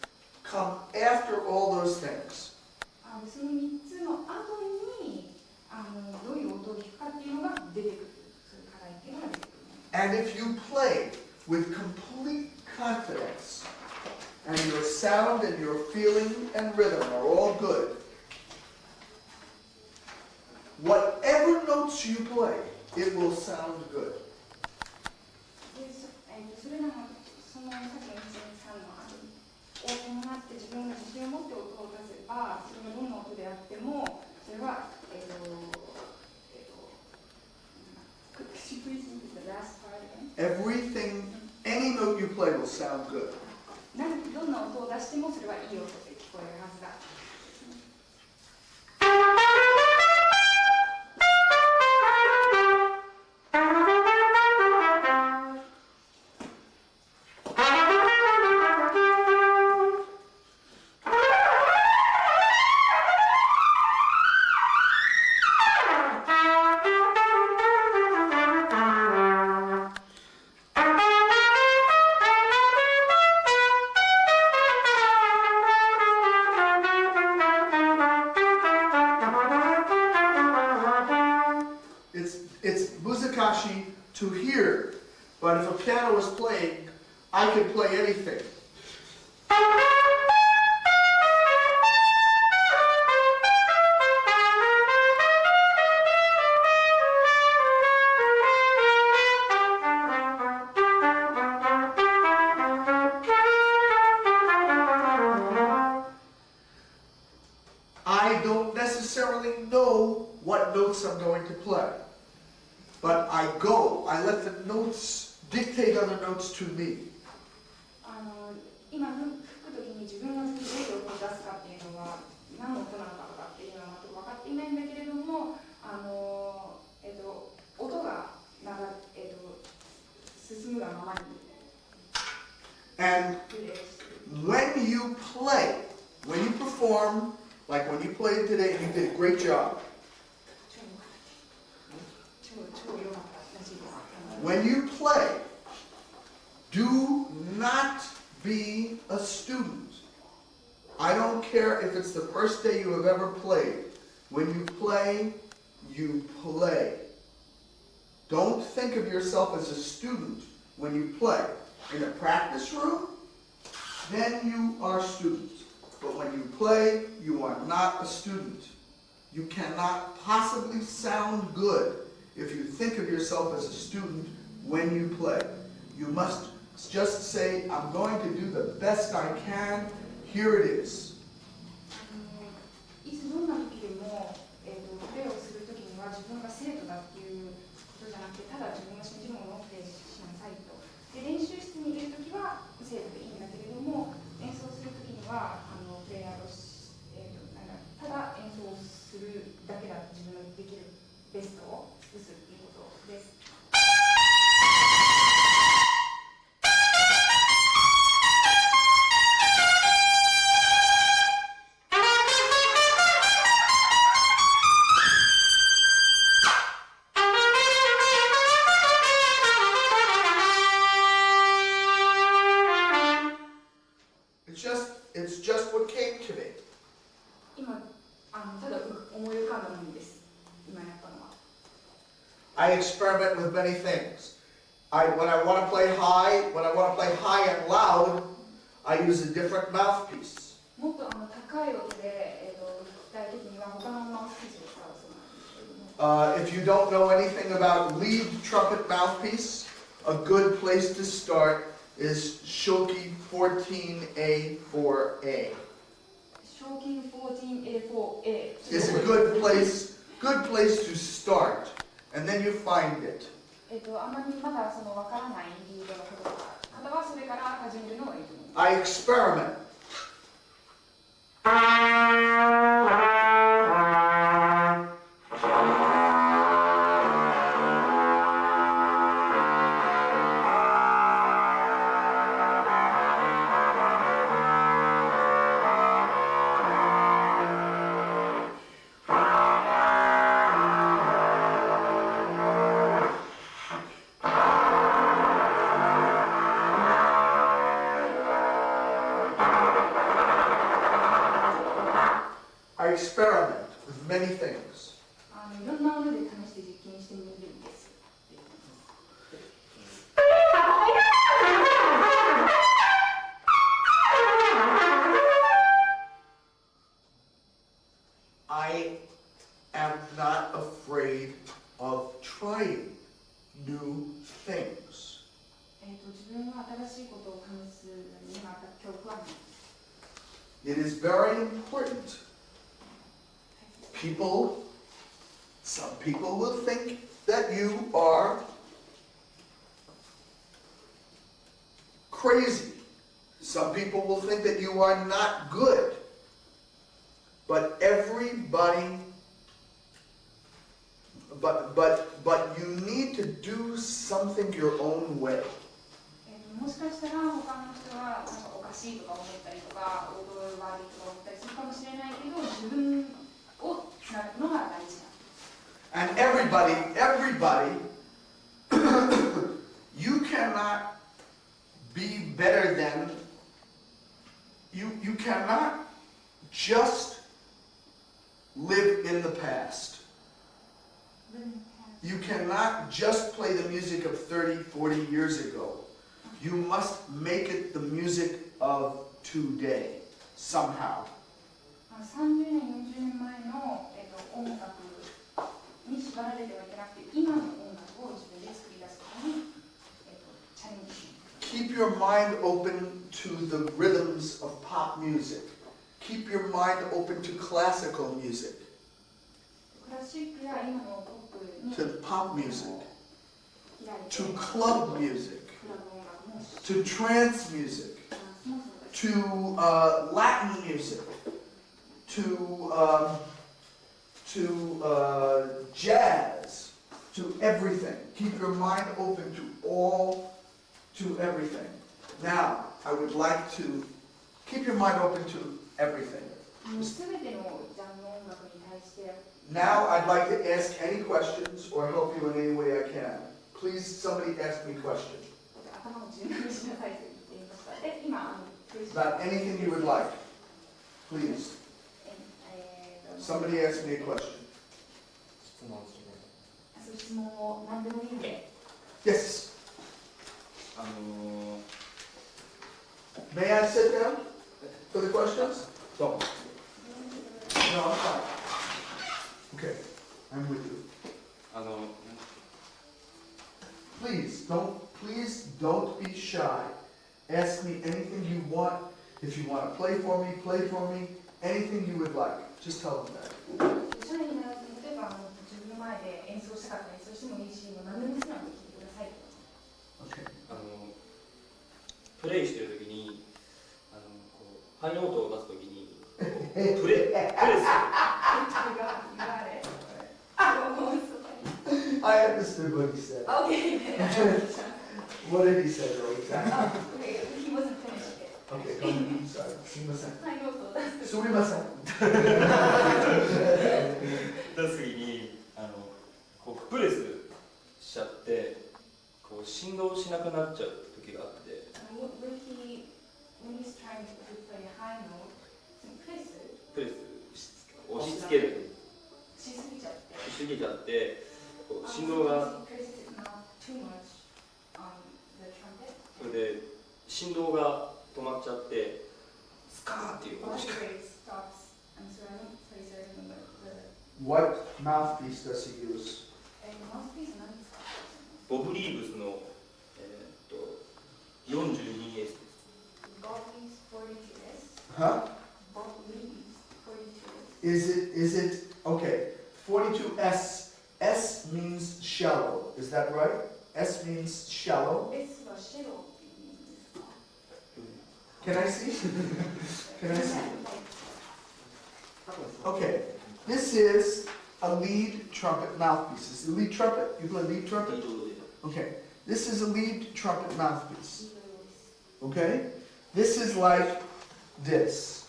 come after all those things. その3つの後にどういう音を弾くかっていうのが出てくる。そういう課題っていうのが出てくる。And if you play with complete confidence, and your sound and your feeling and rhythm are all good, whatever notes you play, it will sound good. それらのそのさっきのさんのを伴って自分が自信を持って音を出せば、それがどんな音であっても、それはCould you please repeat the last part again? Everything, any note you play will sound good. どんな音を出してもそれはいい音で聞こえるはずだ。It's muzakashi to hear, but if a piano is playing, I can play anything. I don't necessarily know what notes I'm going to play. But I let the notes dictate other notes to me. 今吹くときに自分がどういう音を出すかっていうのは何の音なのかとかっていうのは全く分かっていないんだけれども、音が進むがままに。And when you play, when you perform, like when you played today, you did a great job. When you play, do not be a student. I don't care if it's the first day you have ever played. When you play, you play. Don't think of yourself as a student when you play. In a practice room, then you are a student. But when you play, you are not a student. You cannot possibly sound good if you think of yourself as a student when you play. You must just say, I'm going to do the best I can. Here it is. いつどんな時でも、プレーをする時には自分が生徒だっていうことじゃなくて、ただ自分が信じるものをプレーしなさいと。で、練習室にいる時は生徒でいいんだけれども、演奏する時にはプレイヤーとして、ただ演奏するだけだと自分のできるベストを尽くすっていうことです。It's just what came to me. 今ただ思い浮かんだものです。今やったのは。I experiment with many things. When I want to play high and loud, I use a different mouthpiece. もっと高い音で吹きたい時には他のマウスピースを使うそうなんですけれども。If you don't know anything about lead trumpet mouthpiece, a good place to start is Shoki 14A4A. Shoki 14A4A It's a good place to start, and then you find it. あんまりまだその分からないリードのこととか、方はそれから始めるのがいいと思います。I experiment. I experiment with many things. いろんなもので試して実験してみるんです。I am not afraid of trying new things. 自分は新しいことを試すには恐怖はない。It is very important. Some people will think that you are crazy. Some people will think that you are not good. But you need to do something your own way. もしかしたら他の人はなんかおかしいとか思ったりとか、踊る悪いとか思ったりするかもしれないけど、自分をつなぐのが大事な。And everybody, you cannot be better than, you cannot just live in the past. You cannot just play the music of 30, 40 years ago. You must make it the music of today, somehow. 30年、40年前の、音楽に縛られてはいけなくて、今の音楽を自分で作り出すことに、チャレンジします。Keep your mind open to the rhythms of pop music. Keep your mind open to classical music. クラシックや今のポップに To pop music, 開いて、 to club music, クラブ音楽も to trance music, ダンスもそうだし、 to Latin music, to jazz, to everything. Keep your mind open to everything. Now, I would like to keep your mind open to everything. すべてのジャンルの音楽に対して、 Now, I'd like to ask any questions or help you in any way I can. Please, somebody ask me a question 頭を柔軟にしなさいと言っていました。で、今、about anything you would like. Please, somebody ask me a question. 質問を何でもいいので。 Yes. May I sit down for the questions? Don't. No, I'm fine. Okay, I'm with you. Please don't be shy. Ask me anything you want. If you want to play for me, anything you would like. Just tell them that. 社員にならずに、例えば自分の前で演奏したかったら演奏してもいいし、何でも好きなので聞いてください。 Okay. プレイしてるときにハイノートを出すときにプレス I understood what he said. Okay. What did he say though exactly? He wasn't finished yet. Okay, go ahead. I'm sorry. すみません。ハイノートを出す。すみません。出すときにプレスしちゃって振動しなくなっちゃう時があって。When he's trying to play a high note, プレス押し付けるしすぎちゃって。しすぎちゃって振動がそれで振動が止まっちゃってスカーっていう音しか。 What mouthpiece does he use? ボブ・リーブスの42S です。 Huh? Is it okay? 42S. S means shallow. Is that right? S means shallow. Can I see? Can I see? Okay. This is a lead trumpet mouthpiece. Is it a lead trumpet? You play lead trumpet? Okay. This is a lead trumpet mouthpiece. Okay? This is like this.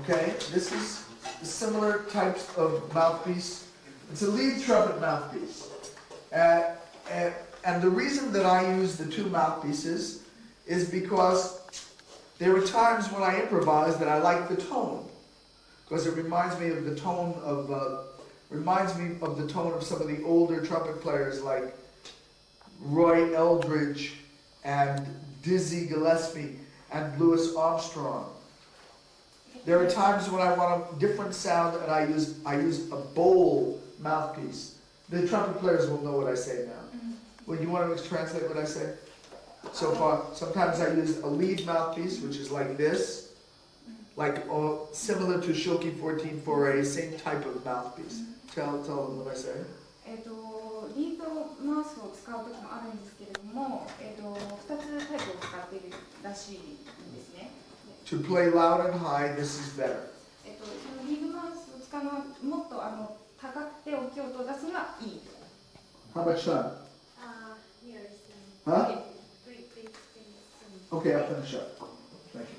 Okay? This is similar types of mouthpiece. It's a lead trumpet mouthpiece. And the reason that I use the two mouthpieces is because there were times when I improvised that I liked the tone. Because it reminds me of the tone of some of the older trumpet players like Roy Eldridge and Dizzy Gillespie and Louis Armstrong. There are times when I want a different sound and I use a bowl mouthpiece. The trumpet players will know what I say now. Well, you want to translate what I say? So far, sometimes I use a lead mouthpiece, which is like this, like similar to Shoki 14-4A, same type of mouthpiece. Tell them what I say. リードマウスを使う時もあるんですけれども、2つタイプを使っているらしいんですね。To play loud and high, this is better. そのリードマウスを使うのはもっと高くて大きい音を出すのはいい。How much time? Here is Huh? please. Okay, I'll finish up. Thank you.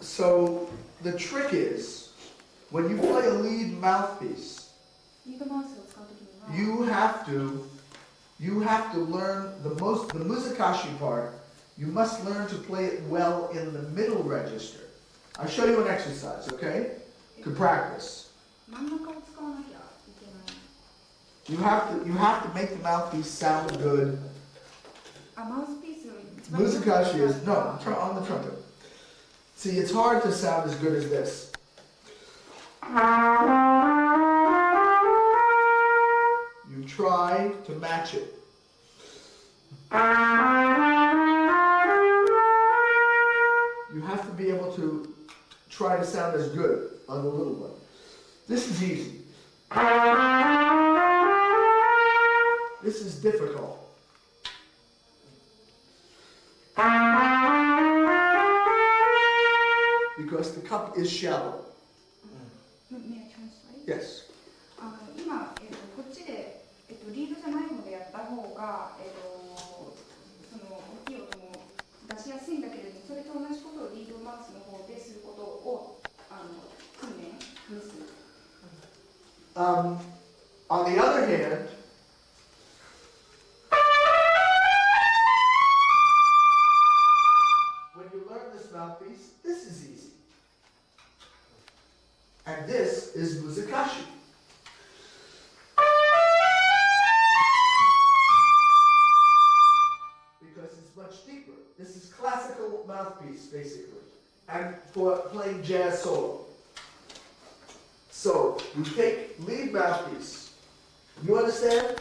So the trick is, when you play a lead mouthpiece, リードマウスを使う時には you have to learn the muzakashi part. You must learn to play it well in the middle register. I'll show you an exercise, okay? To practice. 真ん中を使わなきゃいけない。You have to make the mouthpiece sound good. マウスピースより Muzakashi is no on the trumpet. See, it's hard to sound as good as this. You try to match it. You have to be able to try to sound as good on the little one. This is easy. This is difficult. Because the cup is shallow. May I translate? Yes. 今、こっちで、リードじゃないのでやった方が、その大きい音も出しやすいんだけれども、それと同じことをリードマウスの方ですることを試す。On the other hand, when you learn this mouthpiece, this is easy. And this is muzakashi. Because it's much deeper. This is classical mouthpiece, basically. And for playing jazz solo. So, you take lead mouthpiece. You understand?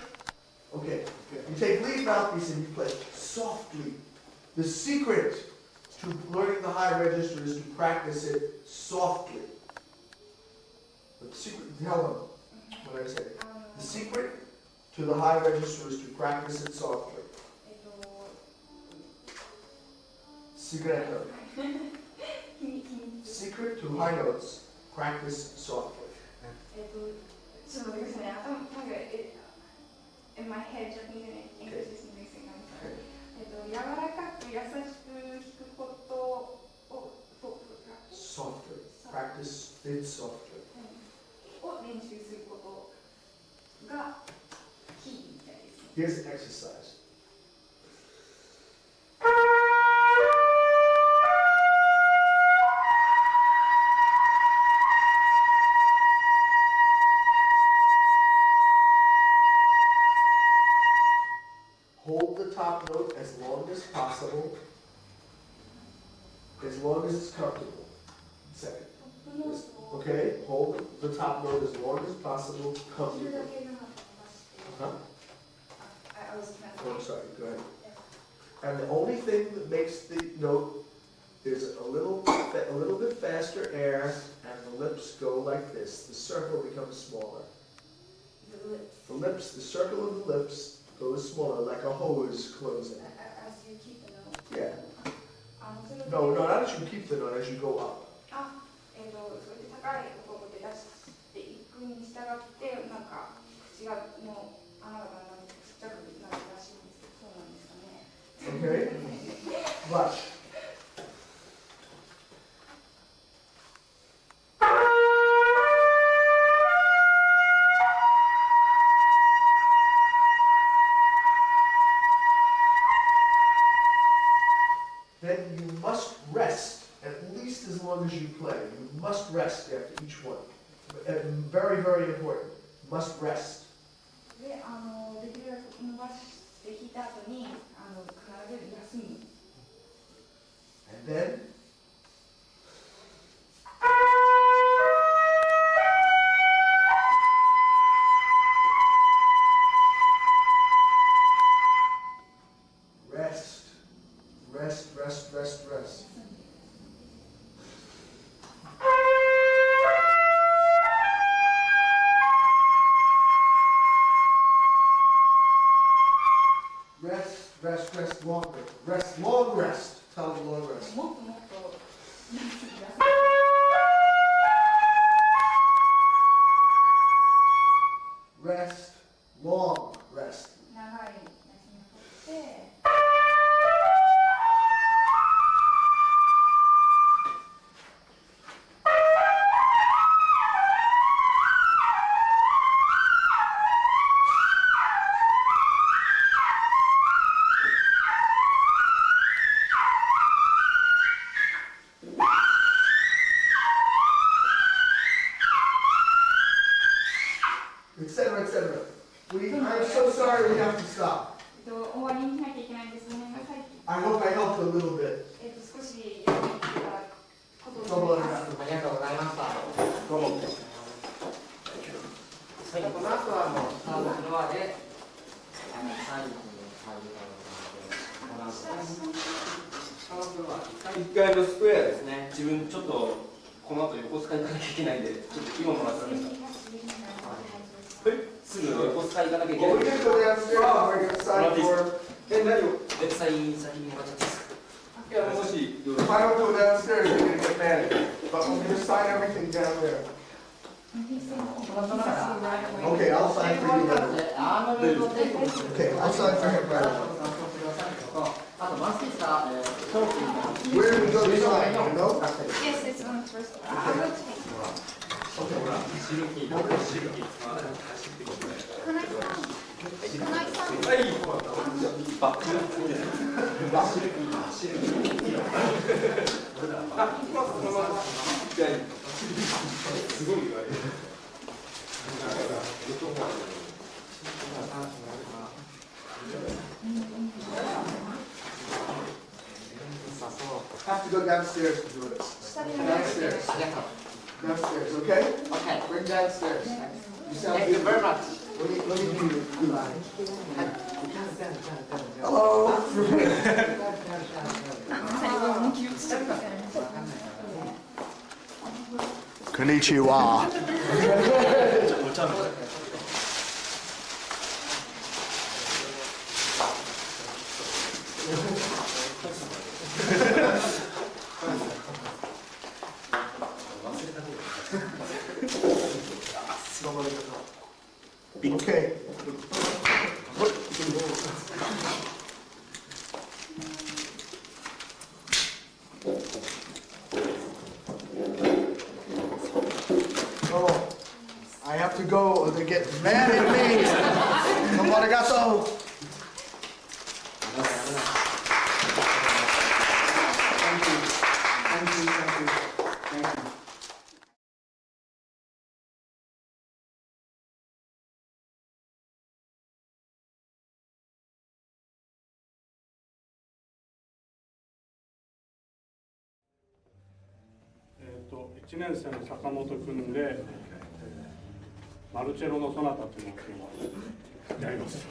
Okay. You take lead mouthpiece and you play softly. The secret to learning the high register is to practice it softly. The secret, tell them what I say. The secret to the high register is to practice it softly. Secreto. Secret to high notes, practice softly. ちょっと待ってくださいね。In my head, Japanese and English is mixing. I'm sorry. 柔らかく優しく弾くことを Softly. Practice it softly. を練習することがキーみたいですね。Here's an exercise. Hold the top note as long as possible, as long as it's comfortable. Second. Okay, hold the top note as long as possible, comfortably. Huh? Oh, I'm sorry, go ahead. And the only thing that makes the note is a little bit faster air, and the lips go like this. The circle becomes smaller. The lips, the circle of the lips goes smaller, like a hose closing. As you keep the note. Yeah. No, not as you keep the note, as you go up. それで高い音で出していくに従ってなんか口がの穴がだんだんちっちゃくなるらしいんです。そうなんですかね。Okay? Watch. Then you must rest at least as long as you play. You must rest after each one. And very, very important. Must rest. で、できるだけ伸ばして弾いた後に必ず休む。And then rest, rest, rest, rest, rest. Rest, rest, rest, long rest. Rest, long rest. Tell them long rest. もっともっと Rest, long rest. 長い休みをとって Etc., etc. I'm so sorry we have to stop. 終わりにしなきゃいけないんです。ごめんなさい。 I hope I helped a little bit. 少しやっていたことどうもありががとうありがとうございました。どうも。はい、この後はサードフロアで会議に入りたいと思います。サードフロア1階のスクエアですね。自分ちょっとこの後横須賀行かなきゃいけないんで、ちょっと今もらってもいいですか。はい、すぐ横須賀行かなきゃいけない Well, we can go downstairs and we're going to sign for. 何をサイン先にもらっちゃっていいですか。いや、もし If I don't go downstairs, you're going to get mad. But we're going to sign everything down there. Okay, I'll sign for you later. Okay, I'll sign for him right away. あとマスキさん、商品が Where do we go to sign? You know? Yes, it's on the first one. I will take. バックいいですすごい言われる。Have to go downstairs to do it. Downstairs. Downstairs, okay? Okay. Bring downstairs. You sound Thank you good. very much. Let me do you. Hello. こんにちは。Okay. Oh, I have to go or they get mad at me. Como arigato. Thank you. Thank you. Thank you. Thank you. 1年生の坂本君で、マルチェロのソナタというのをやります。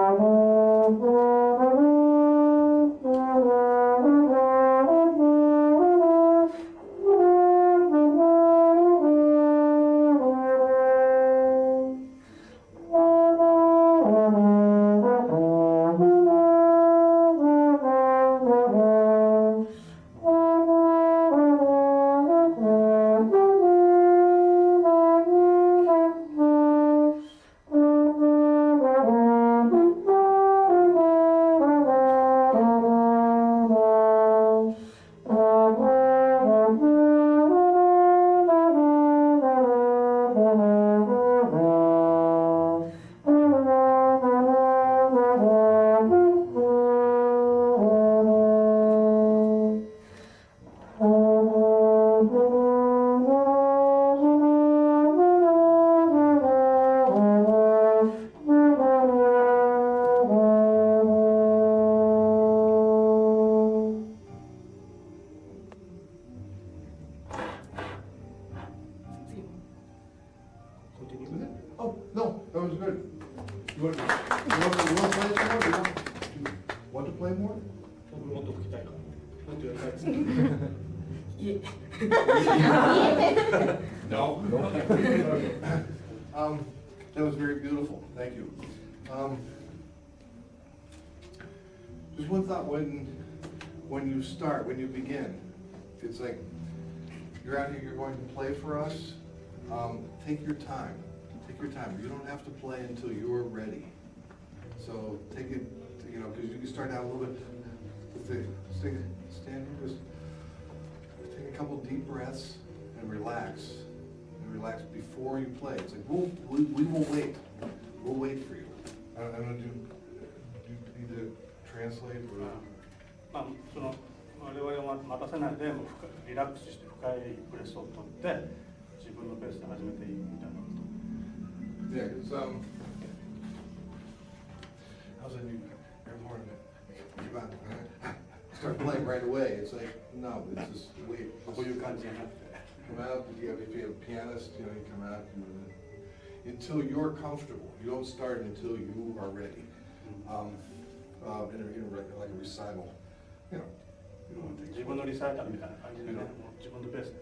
Okay. was good. You want to play some more? Want to play more? もっと吹きたいから。もっとやりたいです。No. That was very beautiful. Thank you. Just one thought when you start, when you begin, it's like you're out here, you're going to play for us. Take your time. Take your time. You don't have to play until you're ready. So take it, you know, because you can start out a little bit. Stand here, just take a couple deep breaths and relax. And relax before you play. It's like we will wait. We'll wait for you. I don't know. Do you need to translate? Or? まあその我々は待たせないでもうリラックスして深いブレスを取って自分のペースで始めていくみたいなこと。Yeah, it's how's that you start playing right away. It's like no, it's just wait. こういう感じじゃなくて。Come out. If you have a pianist, you know, you come out until you're comfortable. You don't start until you are ready. Like a recital. You know, you don't want to take. 自分のリサイタルみたいな感じでね、もう自分のペースで。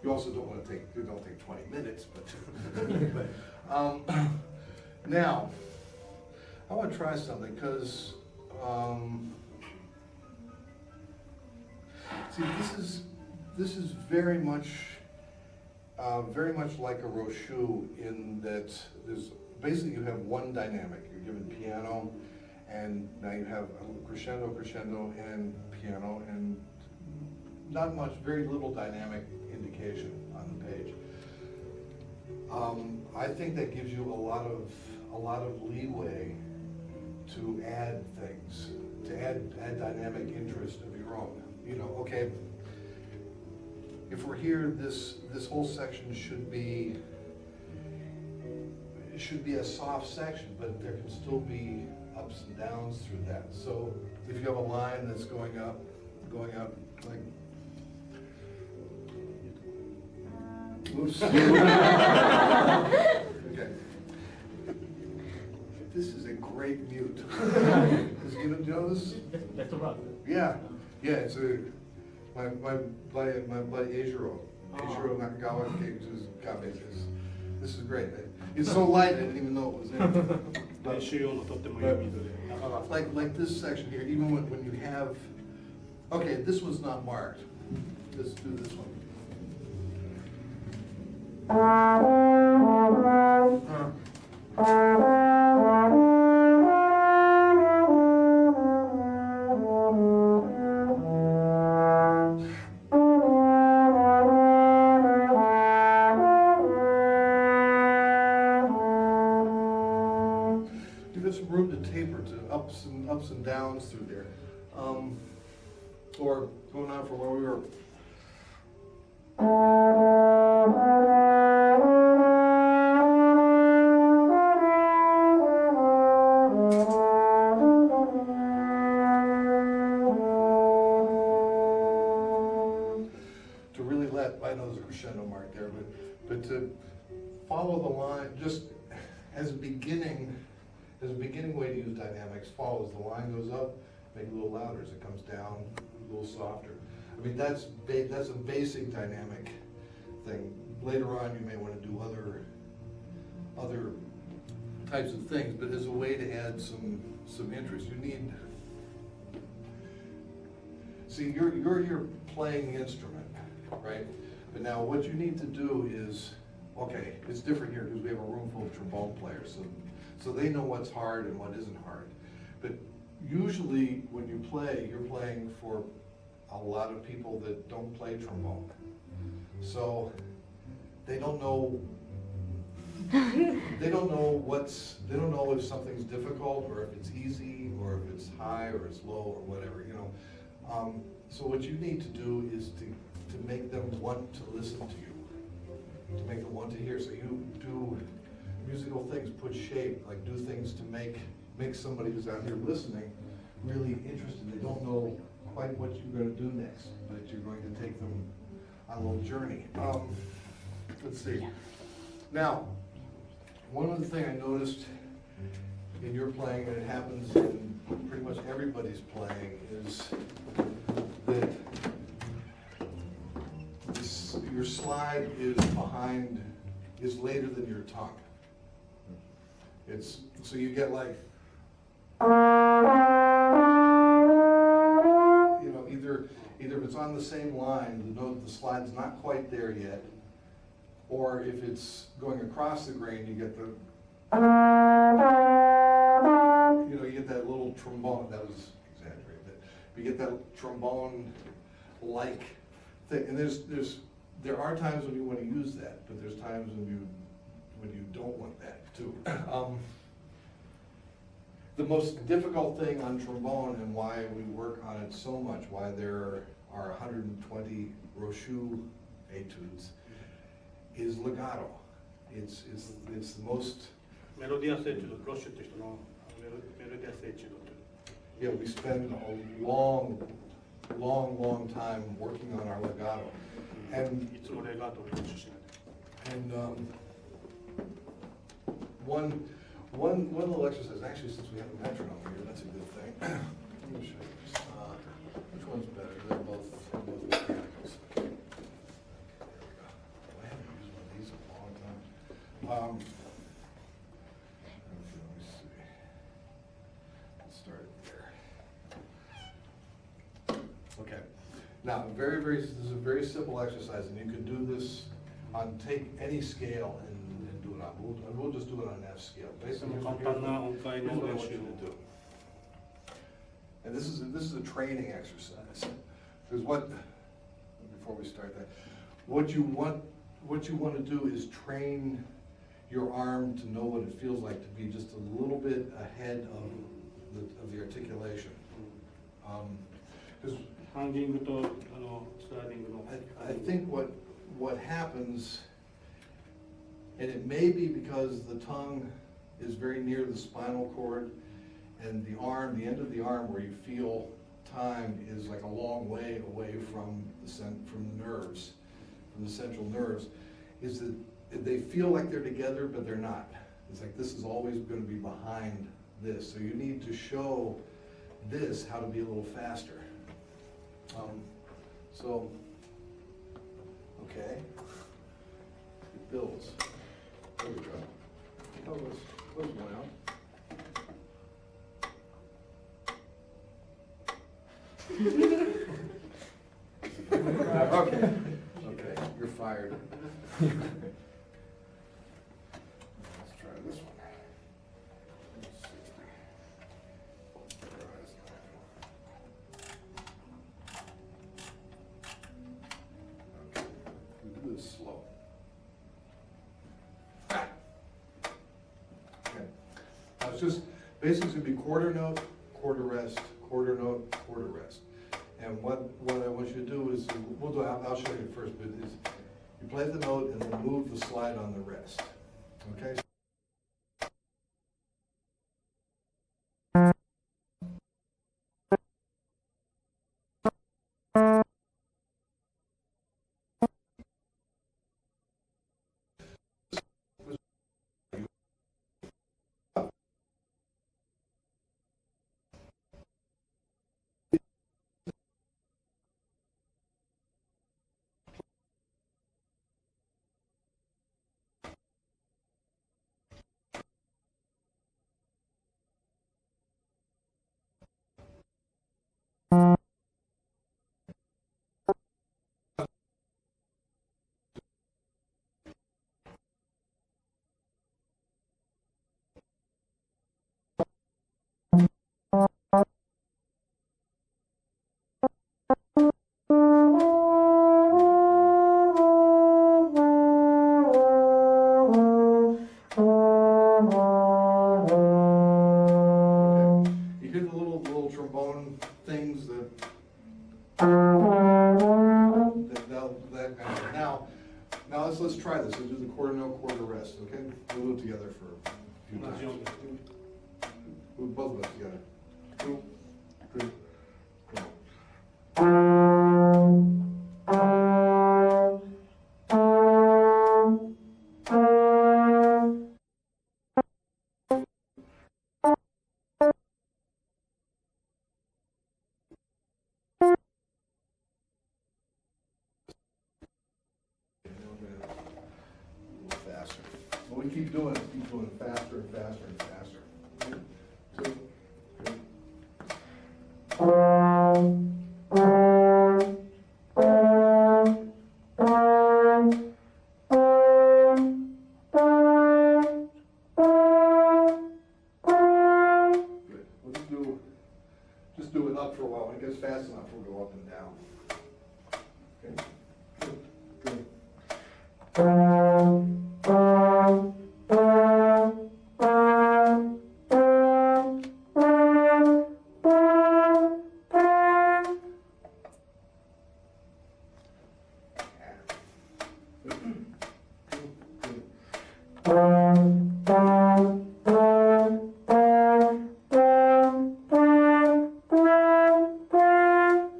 You also don't want to take. You don't take 20 minutes, but. Now, I want to try something because. See, this is very much like a Rochou in that there's basically you have one dynamic. You're given piano, and now you have crescendo, crescendo, and piano, and not much, very little dynamic indication on the page. I think that gives you a lot of leeway to add things, to add dynamic interest of your own. You know, okay, if we're here, this whole section should be a soft section, but there can still be ups and downs through that. So if you have a line that's going up like. Oops. Okay. This is a great mute. You know this? Yeah. Yeah, it's my buddy Eijiro Nakagawa came to his copy. This is great. It's so light I didn't even know it was in. But like this section here, even when you have, okay, this one's not marked. Let's do this one. Ups and downs through there, or going on from where we were. To really let, I know there's a crescendo mark there, but to follow the line just as a beginning. There's a beginning way to use dynamics. Follows the line goes up, make it a little louder. As it comes down, a little softer. I mean that's a basic dynamic thing. Later on, you may want to do other types of things, but as a way to add some interest, you need. See, you're here playing the instrument, right? But now what you need to do is, okay, it's different here because we have a room full of trombone players. So they know what's hard and what isn't hard. But usually when you play, you're playing for a lot of people that don't play trombone. So they don't know they don't know if something's difficult or if it's easy or if it's high or it's low or whatever, you know. So what you need to do is to make them want to listen to you, to make them want to hear. So you do musical things, put shape, like do things to make somebody who's out here listening really interested. They don't know quite what you're going to do next, but you're going to take them on a little journey. Let's see. Now, one of the things I noticed in your playing, and it happens in pretty much everybody's playing, is that your slide is later than your tongue. So you get like, either if it's on the same line, the slide's not quite there yet, or if it's going across the grain, you get the, you get that little trombone. That was exaggerated, but you get that trombone-like thing. And there are times when you want to use that, but there's times when you don't want that too. The most difficult thing on trombone, and why we work on it so much, why there are 120 Rochu etudes, is legato. It's the most. メロディアスエチュード、ロッシュって人のメロディアスエチュードという。Yeah, we spend a long time working on our legato, and いつもレガートを練習しないで。And one little exercise, actually, since we have a metronome here, that's a good thing. Let me show you this. Which one's better? They're both mechanicals. Okay, there we go. I haven't used one of these in a long time. Let me see. Let's start it there. Okay. Now, this is a very simple exercise, and you can do this on take any scale and do it on. We'll just do it on an F scale. Basically, here's what I want you to do. And this is a training exercise. Because before we start that, what you want to do is train your arm to know what it feels like to be just a little bit ahead of the articulation. Because I think what happens, and it may be because the tongue is very near the spinal cord, and the end of the arm where you feel time is like a long way away from the nerves, from the central nerves, is that they feel like they're together, but they're not. It's like this is always going to be behind this. So you need to show this how to be a little faster. Okay. It builds. There we go. Oh, what's going on? Okay, you're fired. Let's try this one. Let's see. Okay, we do this slow. Okay, now it's just basically going to be quarter note, quarter rest, quarter note, quarter rest. And what I want you to do is, I'll show you first, but is you play the note and then move the slide on the rest. Okay? Let's try this. We'll do the quarter note, quarter rest, okay? We'll do it together for a few times. We'll both of us together. 2, 3, go. So we keep doing it faster and faster and faster. 2, 3. Just do it up for a while. When it gets fast enough, we'll go up and down. Okay.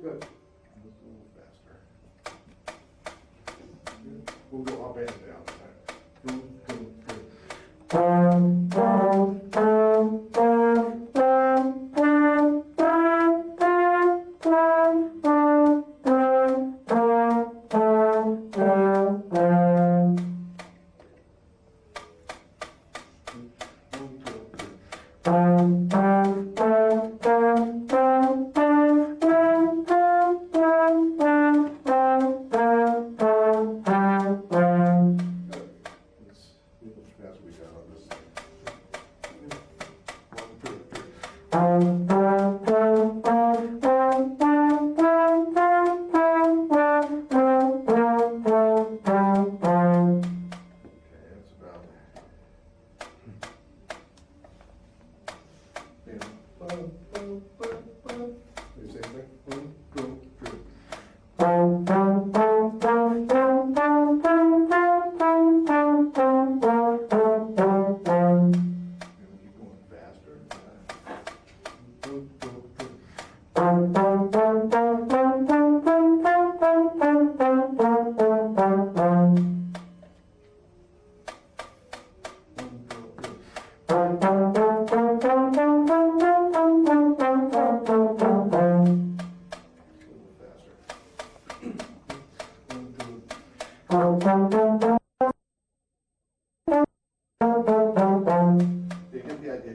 Good. We'll go up and down.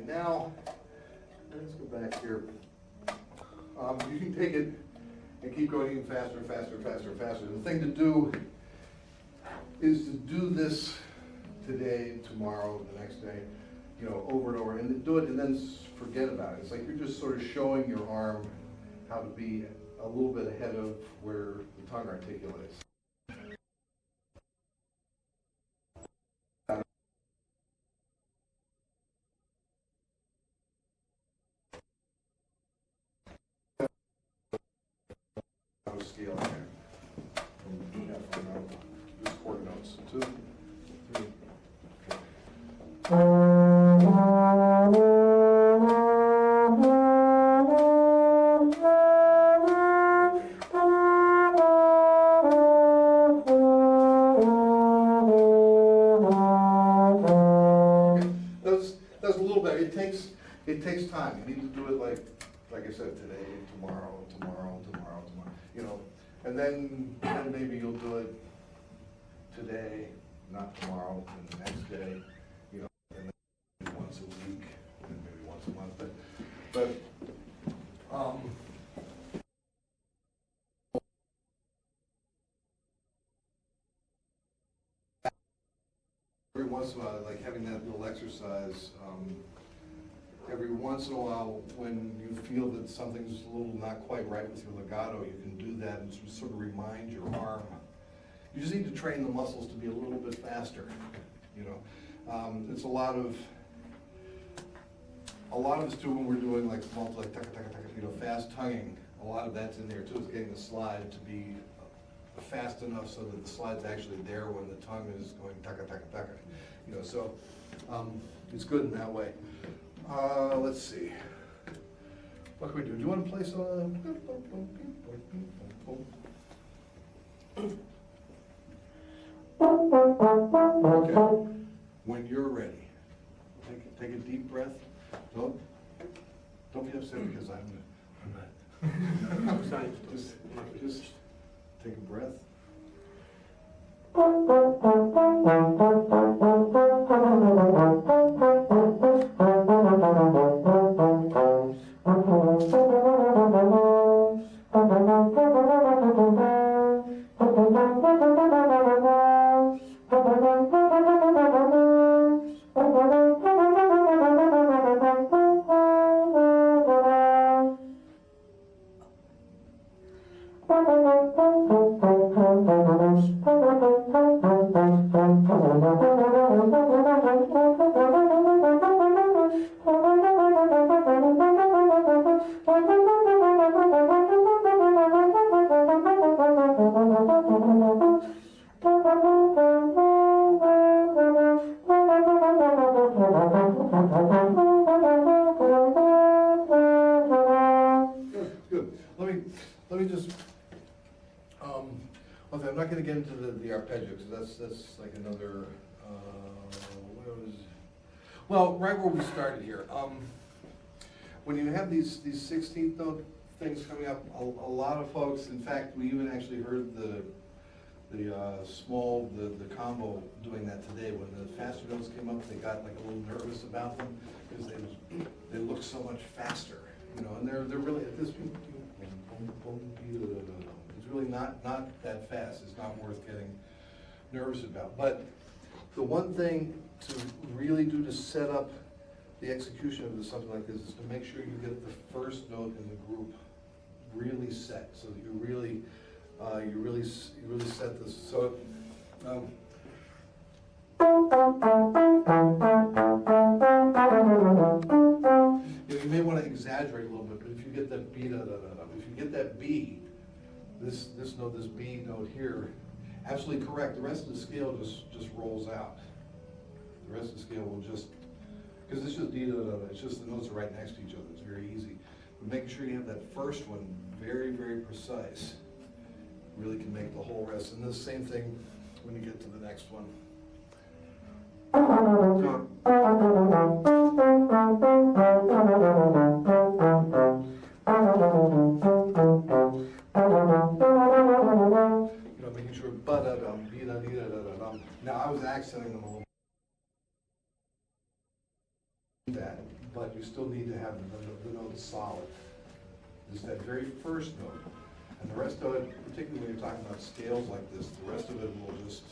Now, let's go back here. You can take it and keep going even faster and faster and faster and faster. The thing to do is to do this today, tomorrow, the next day, you know, over and over, and do it and then forget about it. It's like you're just sort of showing your arm how to be a little bit ahead of where the tongue articulates. Scale here. Just chord notes. 2, 3. That's a little bit. It takes time. You need to do it like I said, today, tomorrow. You know, and then maybe you'll do it today, not tomorrow, and the next day, you know, and then once a week, and maybe once a month. But every once in a while, like having that little exercise, every once in a while, when you feel that something's a little not quite right with your legato, you can do that and sort of remind your arm. You just need to train the muscles to be a little bit faster, you know. It's a lot of us too when we're doing like you know, fast tonguing. A lot of that's in there too. Is getting the slide to be fast enough so that the slide's actually there when the tongue is going taka taka taka. You know, so it's good in that way. Let's see. What can we do? Do you want to play some? Okay. When you're ready, take a deep breath. Don't be upset because I'm not. Just take a breath. Let me just, okay, I'm not going to get into the arpeggio because that's like another, well, right where we started here. When you have these 16th note things coming up, a lot of folks, in fact, we even actually heard the combo doing that today. When the faster notes came up, they got like a little nervous about them because they look so much faster, you know, and they're really, at this point, it's really not that fast. It's not worth getting nervous about. But the one thing to really do to set up the execution of something like this is to make sure you get the first note in the group really set, so that you really set this. So. You may want to exaggerate a little bit, but if you get that B, if you get that B, this note, this B note here, absolutely correct. The rest of the scale just rolls out. The rest of the scale will just, because it's just D, it's just the notes are right next to each other. It's very easy. But making sure you have that first one very, very precise really can make the whole rest. And the same thing when you get to the next one. You know, making sure ba-da-dum, be-da-dee-da-da-da-dum. Now I was accenting them a little that, but you still need to have the note solid. It's that very first note. And the rest of it, particularly when you're talking about scales like this, the rest of it will just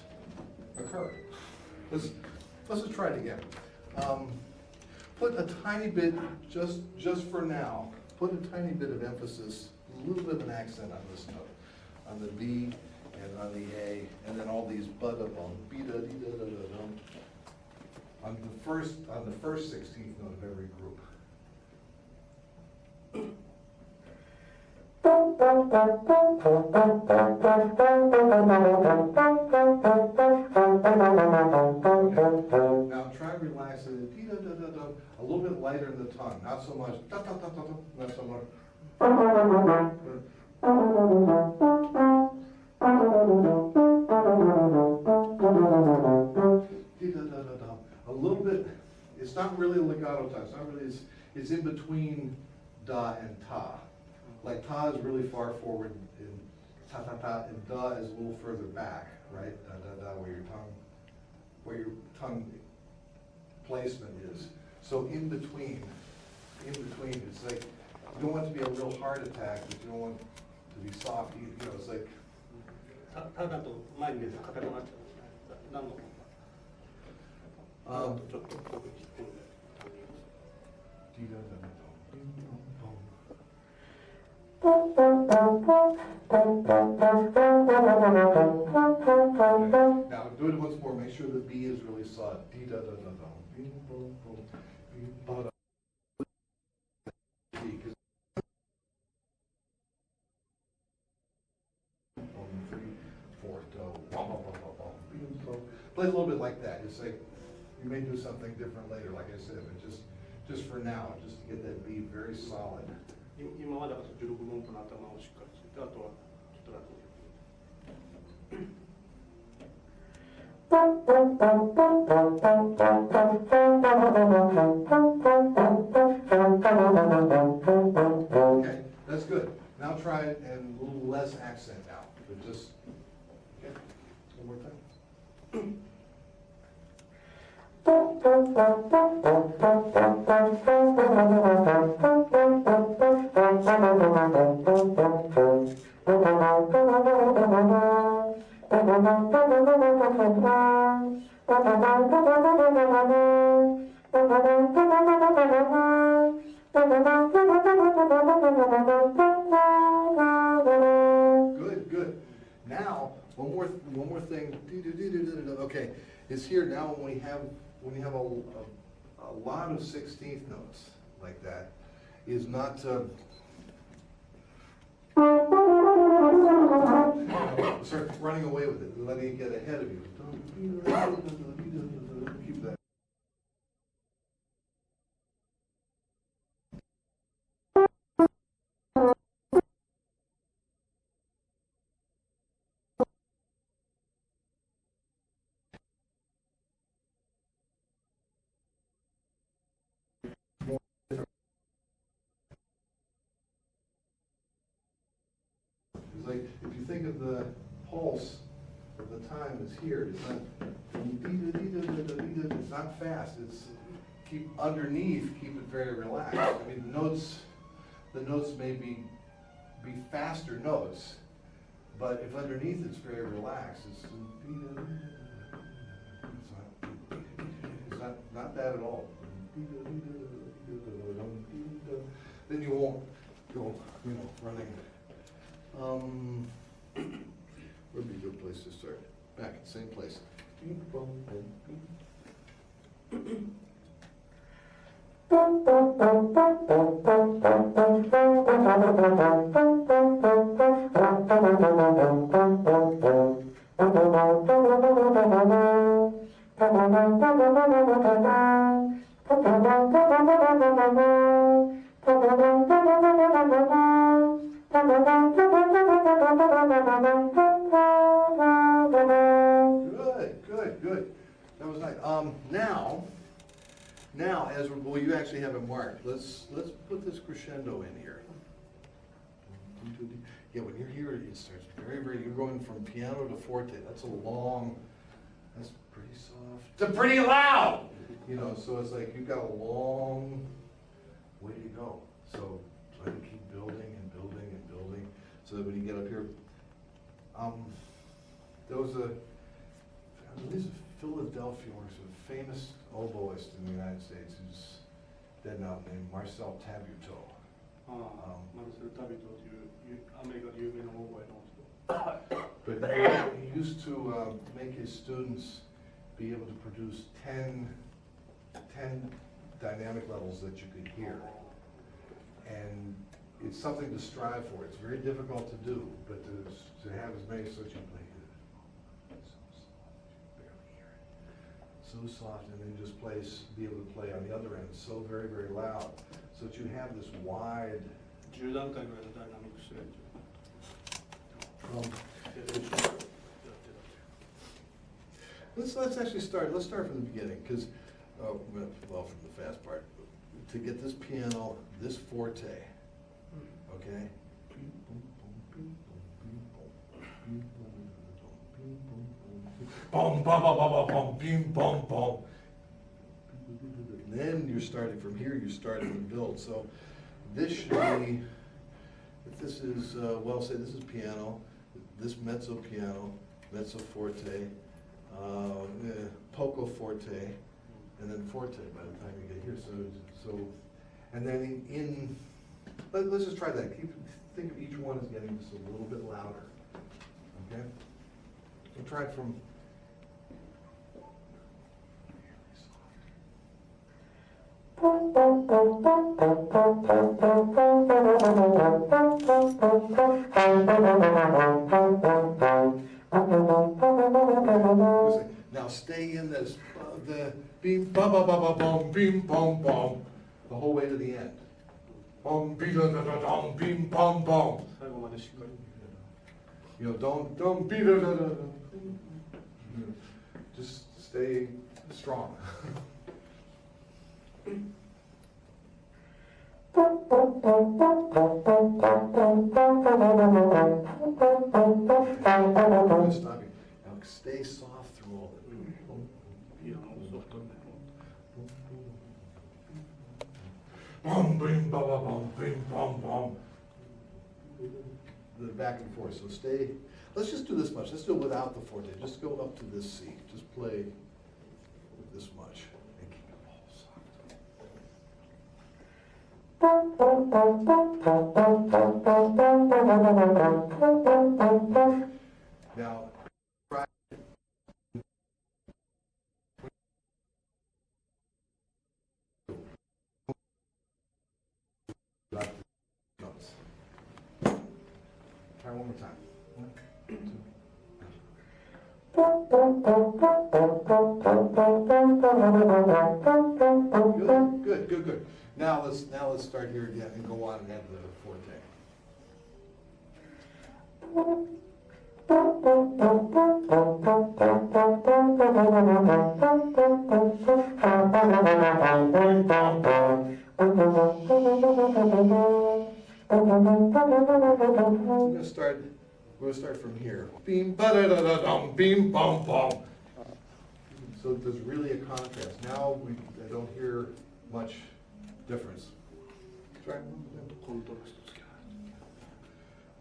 occur. Let's just try it again. Put a tiny bit, just for now, put a tiny bit of emphasis, a little bit of an accent on this note, on the B and on the A, and then all these ba-da-bum, be-da-dee-da-da-da-dum, on the first 16th note of every group. Now try and relax it a little bit lighter in the tongue, not so much not so much. A little bit. It's not really a legato time. It's not really. It's in between da and ta. Like ta is really far forward, and ta ta ta, and da is a little further back, right? Da da da, where your tongue placement is. So in between, it's like you don't want it to be a real heart attack, but you don't want it to be soft. You know, it's like. Now do it once more. Make sure the B is really solid. D da da da da. Play a little bit like that. It's like you may do something different later, like I said, but just for now, just to get that B very solid. 今までは16分音符の頭をしっかりつけて、あとはちょっと楽に。Okay, that's good. Now try it and a little less accent now, but just okay. One more time. Good, good. Now, one more thing. Okay, is here now when you have a lot of 16th notes like that, is not start running away with it, letting it get ahead of you. Keep that. It's like, if you think of the pulse of the time that's here, it's not fast, it's keep underneath, keep it very relaxed. I mean, the notes may be faster notes, but if underneath it's very relaxed, it's not that at all. Then you won't go, running. Would be a good place to start. Back at the same place. Good. That was nice. Now, as you actually have it marked. Let's put this crescendo in here. Yeah, when you're here, it starts you're going from piano to forte. That's pretty soft to pretty loud. So it's like you've got a long way to go. So try to keep building and building and building, so that when you get up here, there was he's a Philadelphia, works with a famous oboist in the United States who's dead now, named Marcel Tabuteau. Marcel Tabuteau というアメリカで有名なオーボエの人。 But he used to make his students be able to produce 10 dynamic levels that you could hear. And it's something to strive for. It's very difficult to do, but to have as many so that you play so soft, and then just be able to play on the other end so very, very loud, so that you have this wide. 10段階ぐらいのダイナミックスレンジ。Let's actually start. Let's start from the beginning, because from the fast part, to get this piano, this forte, okay. Boom, bum, bum, bum, bum, bim, bum, bum. Then you're starting from here. You're starting to build. So this should be. If this is say this is piano, this mezzo piano, mezzo forte, poco forte, and then forte by the time you get here. So, and then let's just try that. Think of each one as getting just a little bit louder. Okay. So try it from. Now stay in this, the beam, bum, bum, bum, bum, bum, beam, bum, bum, the whole way to the end. Bum, beam, da, da, da, beam, bum, bum. Don't beat it. Just stay strong. Stop you. Now stay soft through all of it. Bum, bim, ba, ba, bum, bim, bum, bum. The back and forth. So stay. Let's just do this much. Let's do it without the forte. Just go up to this C. Just play this much and keep it all soft. Now, try. one more time. 1, 2. Good, good, good. Now let's start here again and go on and add the forte. We're gonna start from here. Beam ba da da da dum, beam bum bum. So there's really a contrast. Now I don't hear much difference. Try.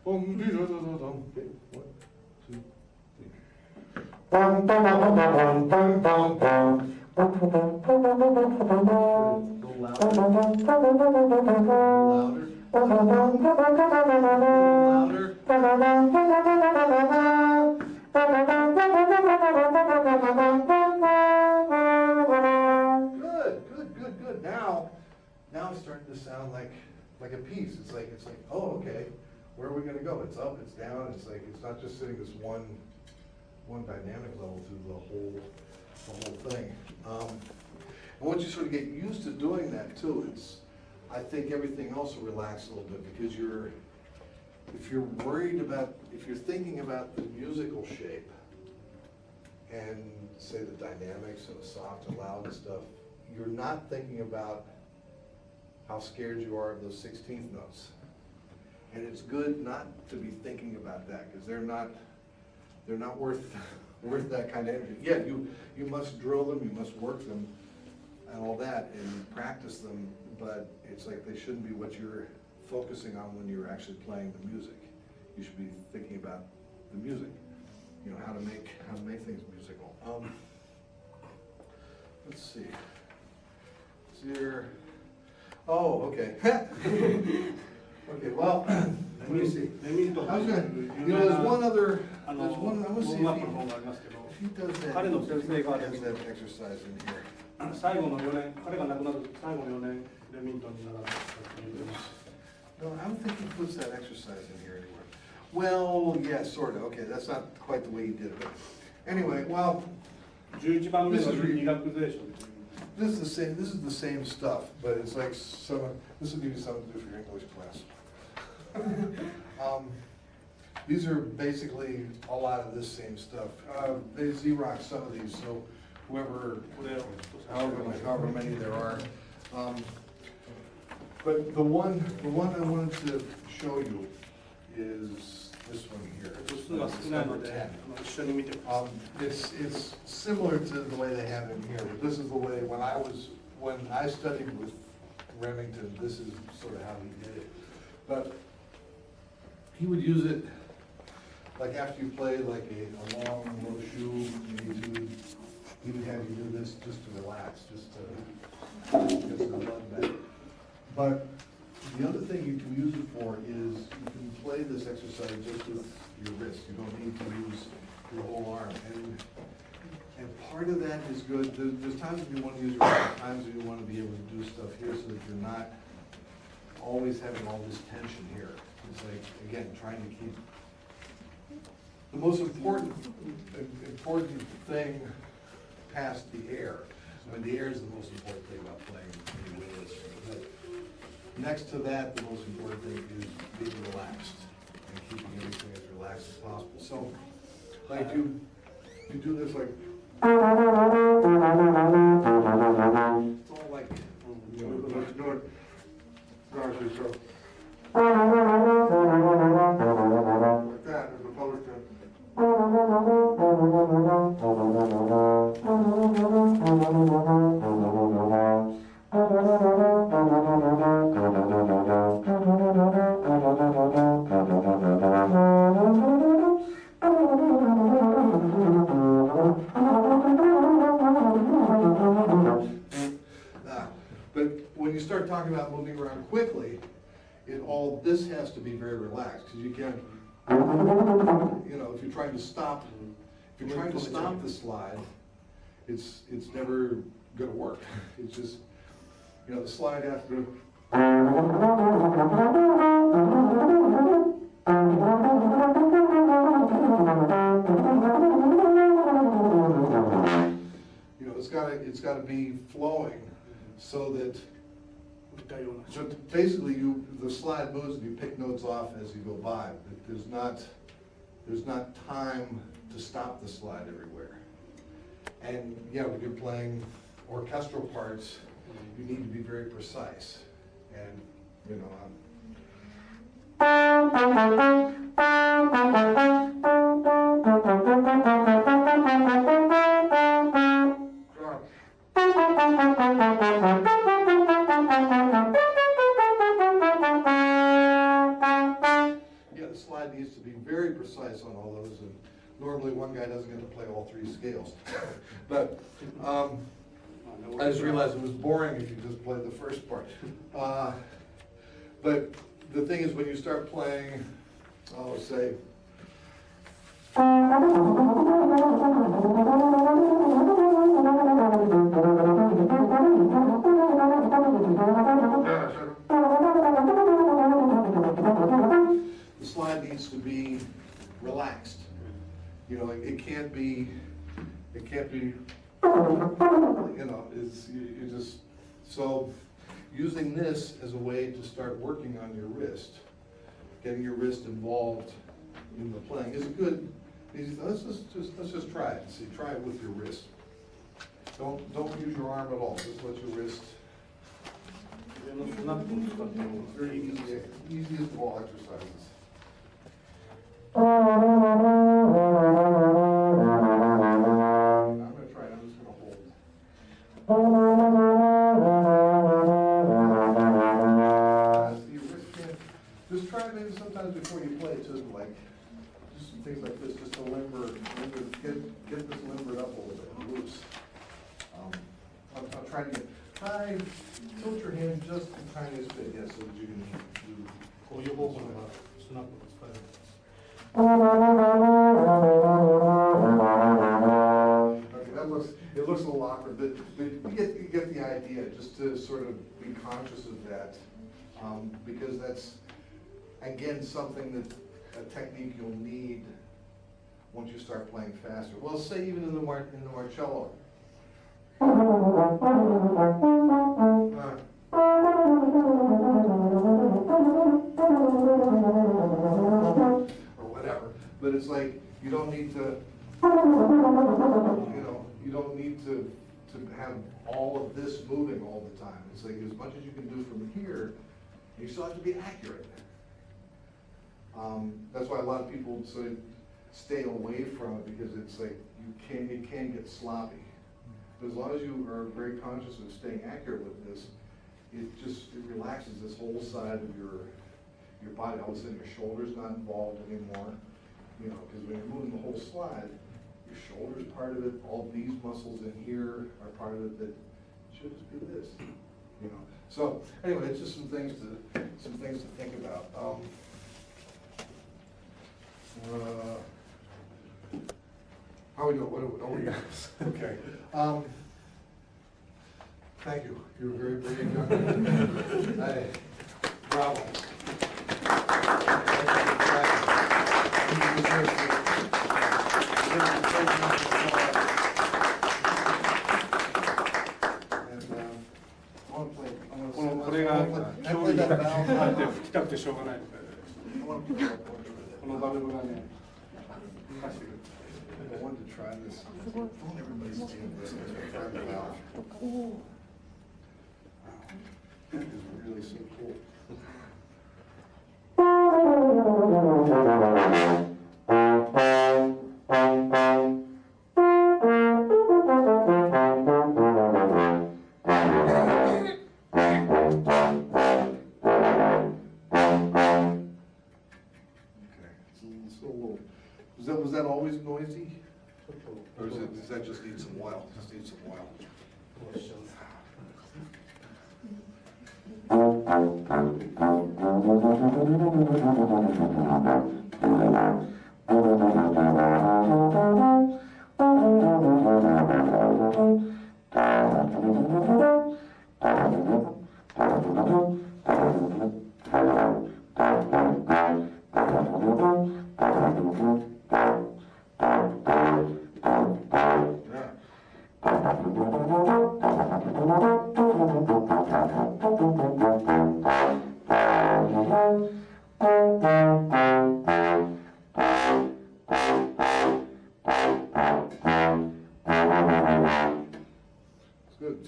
Bum dee da da da dum. Okay, 1, 2, 3. Bum bum bum bum bum bum bum. A little louder. Good. Now it's starting to sound like a piece. It's like, oh, okay, where are we gonna go? It's up, it's down, it's like, it's not just sitting this one dynamic level through the whole thing. And once you sort of get used to doing that too, I think everything else will relax a little bit, because if you're thinking about the musical shape and say the dynamics and the soft and loud and stuff, you're not thinking about how scared you are of those 16th notes. And it's good not to be thinking about that, because they're not worth that kind of energy. Yeah, you must drill them, you must work them and all that and practice them, but it's like they shouldn't be what you're focusing on when you're actually playing the music. You should be thinking about the music, you know, how to make things musical. Let's see. Is there? Oh, okay. Okay, well, let me see. I was gonna, there's one other. I'm gonna see if he does that. He has that exercise in here. 最後の4年、彼が亡くなる最後の4年、レミントンになられたという。 No, I don't think he puts that exercise in here anywhere. Well, yeah, sort of. Okay, that's not quite the way he did it. But anyway, well, 11番目のリラクゼーション。 This is the same stuff, but it's like this will give you something to do for your English class. These are basically a lot of this same stuff. They Xerox some of these, so however many there are. But the one I wanted to show you is this one here. It's number 10. It's similar to the way they have it in here. This is the way when I studied with Remington, this is sort of how he did it. But he would use it like after you play like a long low shoe, he would have you do this just to relax, just to get the blood back. But the other thing you can use it for is you can play this exercise just with your wrist. You don't need to use your whole arm. And part of that is good. There's times when you want to use your arm, times when you want to be able to do stuff here so that you're not always having all this tension here. It's like, again, trying to keep the most important thing past the air. I mean, the air is the most important thing about playing any wind instrument. But next to that, the most important thing is being relaxed and keeping everything as relaxed as possible. So, like you do this like, it's all like, you know, gosh, so. Like that, as opposed to. But when you start talking about moving around quickly, this has to be very relaxed, because you can't, you know, if you're trying to stop the slide, it's never gonna work. It's just, you know, the slide has to. You know, it's gotta be flowing so that basically the slide moves and you pick notes off as you go by. There's not time to stop the slide everywhere. And yeah, when you're playing orchestral parts, you need to be very precise. And you know, yeah, the slide needs to be very precise on all those, and normally one guy doesn't get to play all three scales. But I just realized it was boring if you just played the first part. But the thing is, when you start playing, I'll say, the slide needs to be relaxed. You know, it can't be, you know, you just, so using this as a way to start working on your wrist, getting your wrist involved in the playing is a good, let's just try it. See, try it with your wrist. Don't use your arm at all, just let your wrist. Very easiest of all exercises. I'm going to try it, I'm just going to hold. See, your wrist can't, just try it maybe sometimes before you play too, like, just things like this, just to get this limbered up a little bit, loose. I'll try to tilt your hand just the tiniest bit, yes, so that you can do. Okay, it looks a little awkward, but you get the idea, just to sort of be conscious of that, because that's, again, something that, a technique you'll need once you start playing faster. Well, say even in the Marcello. Or whatever, but it's like, you don't need to, you know, you don't need to have all of this moving all the time. It's like as much as you can do from here, you still have to be accurate. That's why a lot of people sort of stay away from it, because it's like it can get sloppy. But as long as you are very conscious of staying accurate with this, it relaxes this whole side of your body. All of a sudden your shoulder's not involved anymore. You know, because when you're moving the whole slide, your shoulder's part of it, all these muscles in here are part of it that should just be this. You know. So anyway, it's just some things to think about. How we doing? What we got? Okay. Thank you. You were very brilliant. Bravo.これが競技で吹きたくてしょうがないので、このバルブがね、貸してくる。I wanted to try this. Don't everybody stand this. Try the valve. That is really so cool. Was that always noisy? Or does that just need some oil? Just need some oil. Good.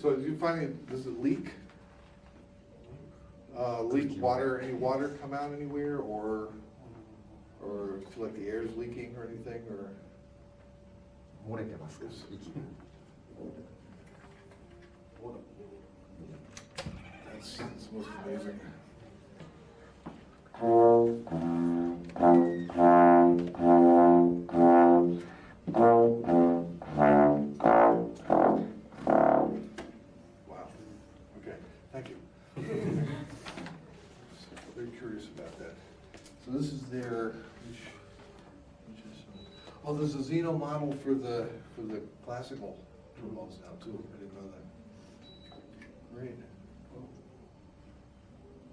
So you finding, does it leak? Leak water, any water come out anywhere, or feel like the air's leaking or anything, or? 漏れてますか？息。 That's most amazing. Wow. Okay, thank you. Very curious about that. So this is their, oh, there's a Xeno model for the classical remotes now too. I didn't know that. Great.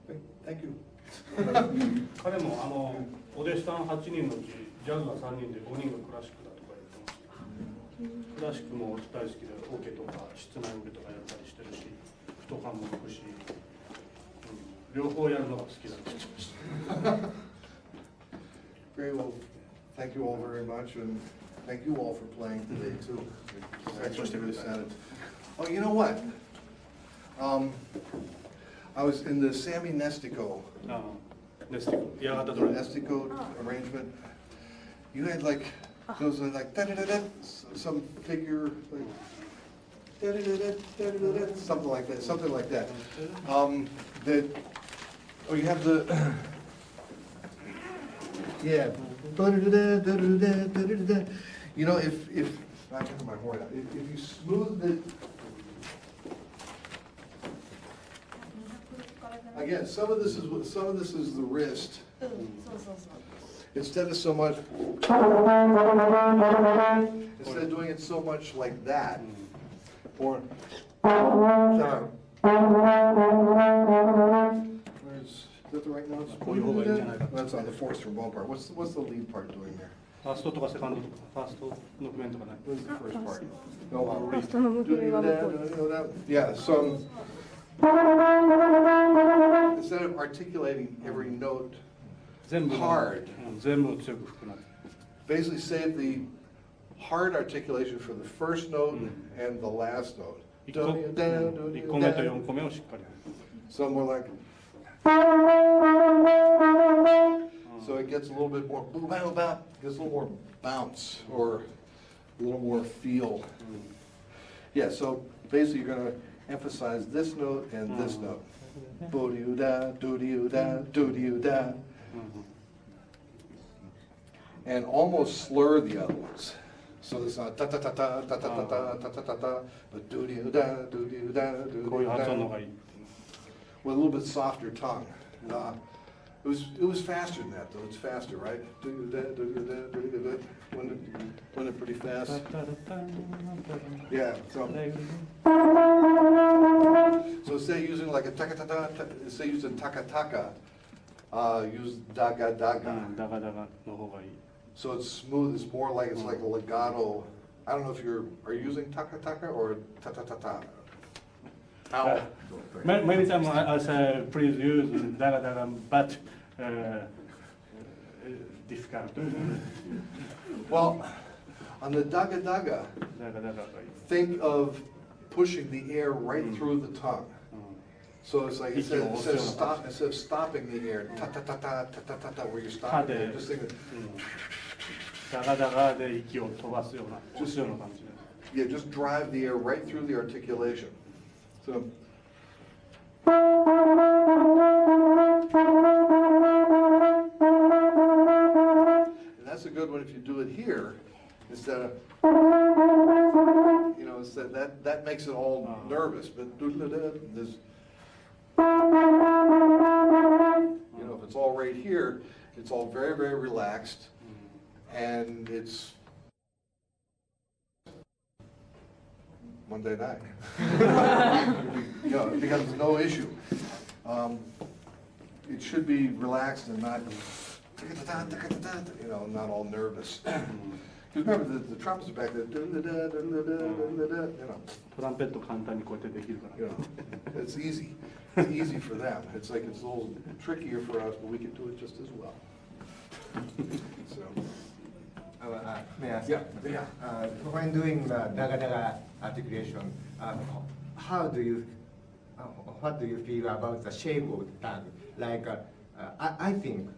Okay, thank you. 彼もお弟子さん8人のうちジャズは3人で5人がクラシックだとか言ってました。クラシックも大好きでオケとか室内オケとかやったりしてるし、太感も吹くし、両方やるのが好きだって言ってました。Very well. Thank you all very much, and thank you all for playing today too. Actually, really sounded. Oh, you know what? I was in the Sammy Nestico. Nestico arrangement. You had like those like some figure like something like that, something like that. That oh, you have the yeah. You know, if I have my horn out, if you smooth it. Again, some of this is the wrist. Instead of so much, instead of doing it so much like that, or is that the right notes? That's on the fourth trombone part. What's the lead part doing there? ファーストとかセカンドとかファーストの譜面とかね。 What's the first part? No, yeah, so instead of articulating every note hard, basically save the hard articulation for the first note and the last note. So more like, so it gets a little bit more, gets a little more bounce or a little more feel. Yeah, so basically you're going to emphasize this note and this note. Bo-dee-oo-da, doo-dee-oo-da, doo-dee-oo-da. And almost slur the other ones. So it's not ta-ta-ta-ta, ta-ta-ta-ta, ta-ta-ta-ta, but doo-dee-oo-da, doo-dee-oo-da, doo-dee-oo-da. With a little bit softer tongue. It was faster than that though. It's faster, right? Wasn't it pretty fast? Yeah. So instead of using like a taka-ta-ta, instead of using taka-taka, use daga-daga. So it's smooth. It's more like it's like a legato. I don't know if are you using taka-taka or ta-ta-ta-ta? Many times I say please use daga-daga, but difficult. Well, on the daga-daga, think of pushing the air right through the tongue. So it's like instead of stopping the air, ta-ta-ta-ta, ta-ta-ta-ta, where you're stopping, just think of yeah, just drive the air right through the articulation. So. And that's a good one if you do it here instead of, you know, instead that makes it all nervous. But there's, you know, if it's all right here, it's all very, very relaxed, and it's Monday night. You know, it becomes no issue. It should be relaxed and not, you know, not all nervous. remember the trumpets are back there, dun da da dun da da dun da da, you know. トランペット簡単にこうやってできるから。 You know, it's easy. It's easy for them. It's like it's a little trickier for us, but we can do it just as well. So. May I ask? Yeah, yeah. When doing the daga articulation, how do you, what do you feel about the shape of the tongue? Like, I think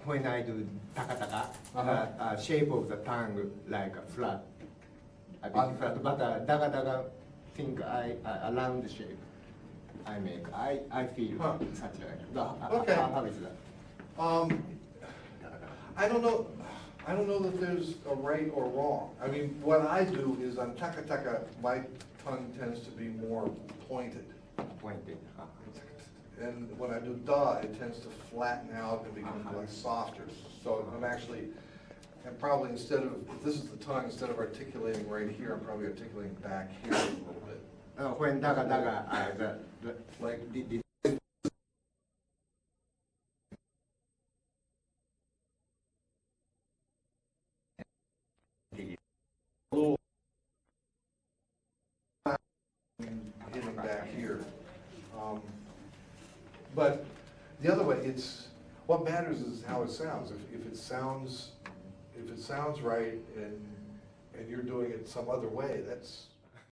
when I do taka shape of the tongue like flat, a bit flat, but daga think a round shape I make. I feel such like. Okay. How is that? I don't know. I don't know that there's a right or wrong. I mean, what I do is on taka, my tongue tends to be more pointed. Pointed. And when I do da, it tends to flatten out and become like softer. So I'm actually, and probably instead of, if this is the tongue, instead of articulating right here, I'm probably articulating back here a little bit. When daga, like the hitting back here. But the other way, it's, what matters is how it sounds. If it sounds right and you're doing it some other way, that's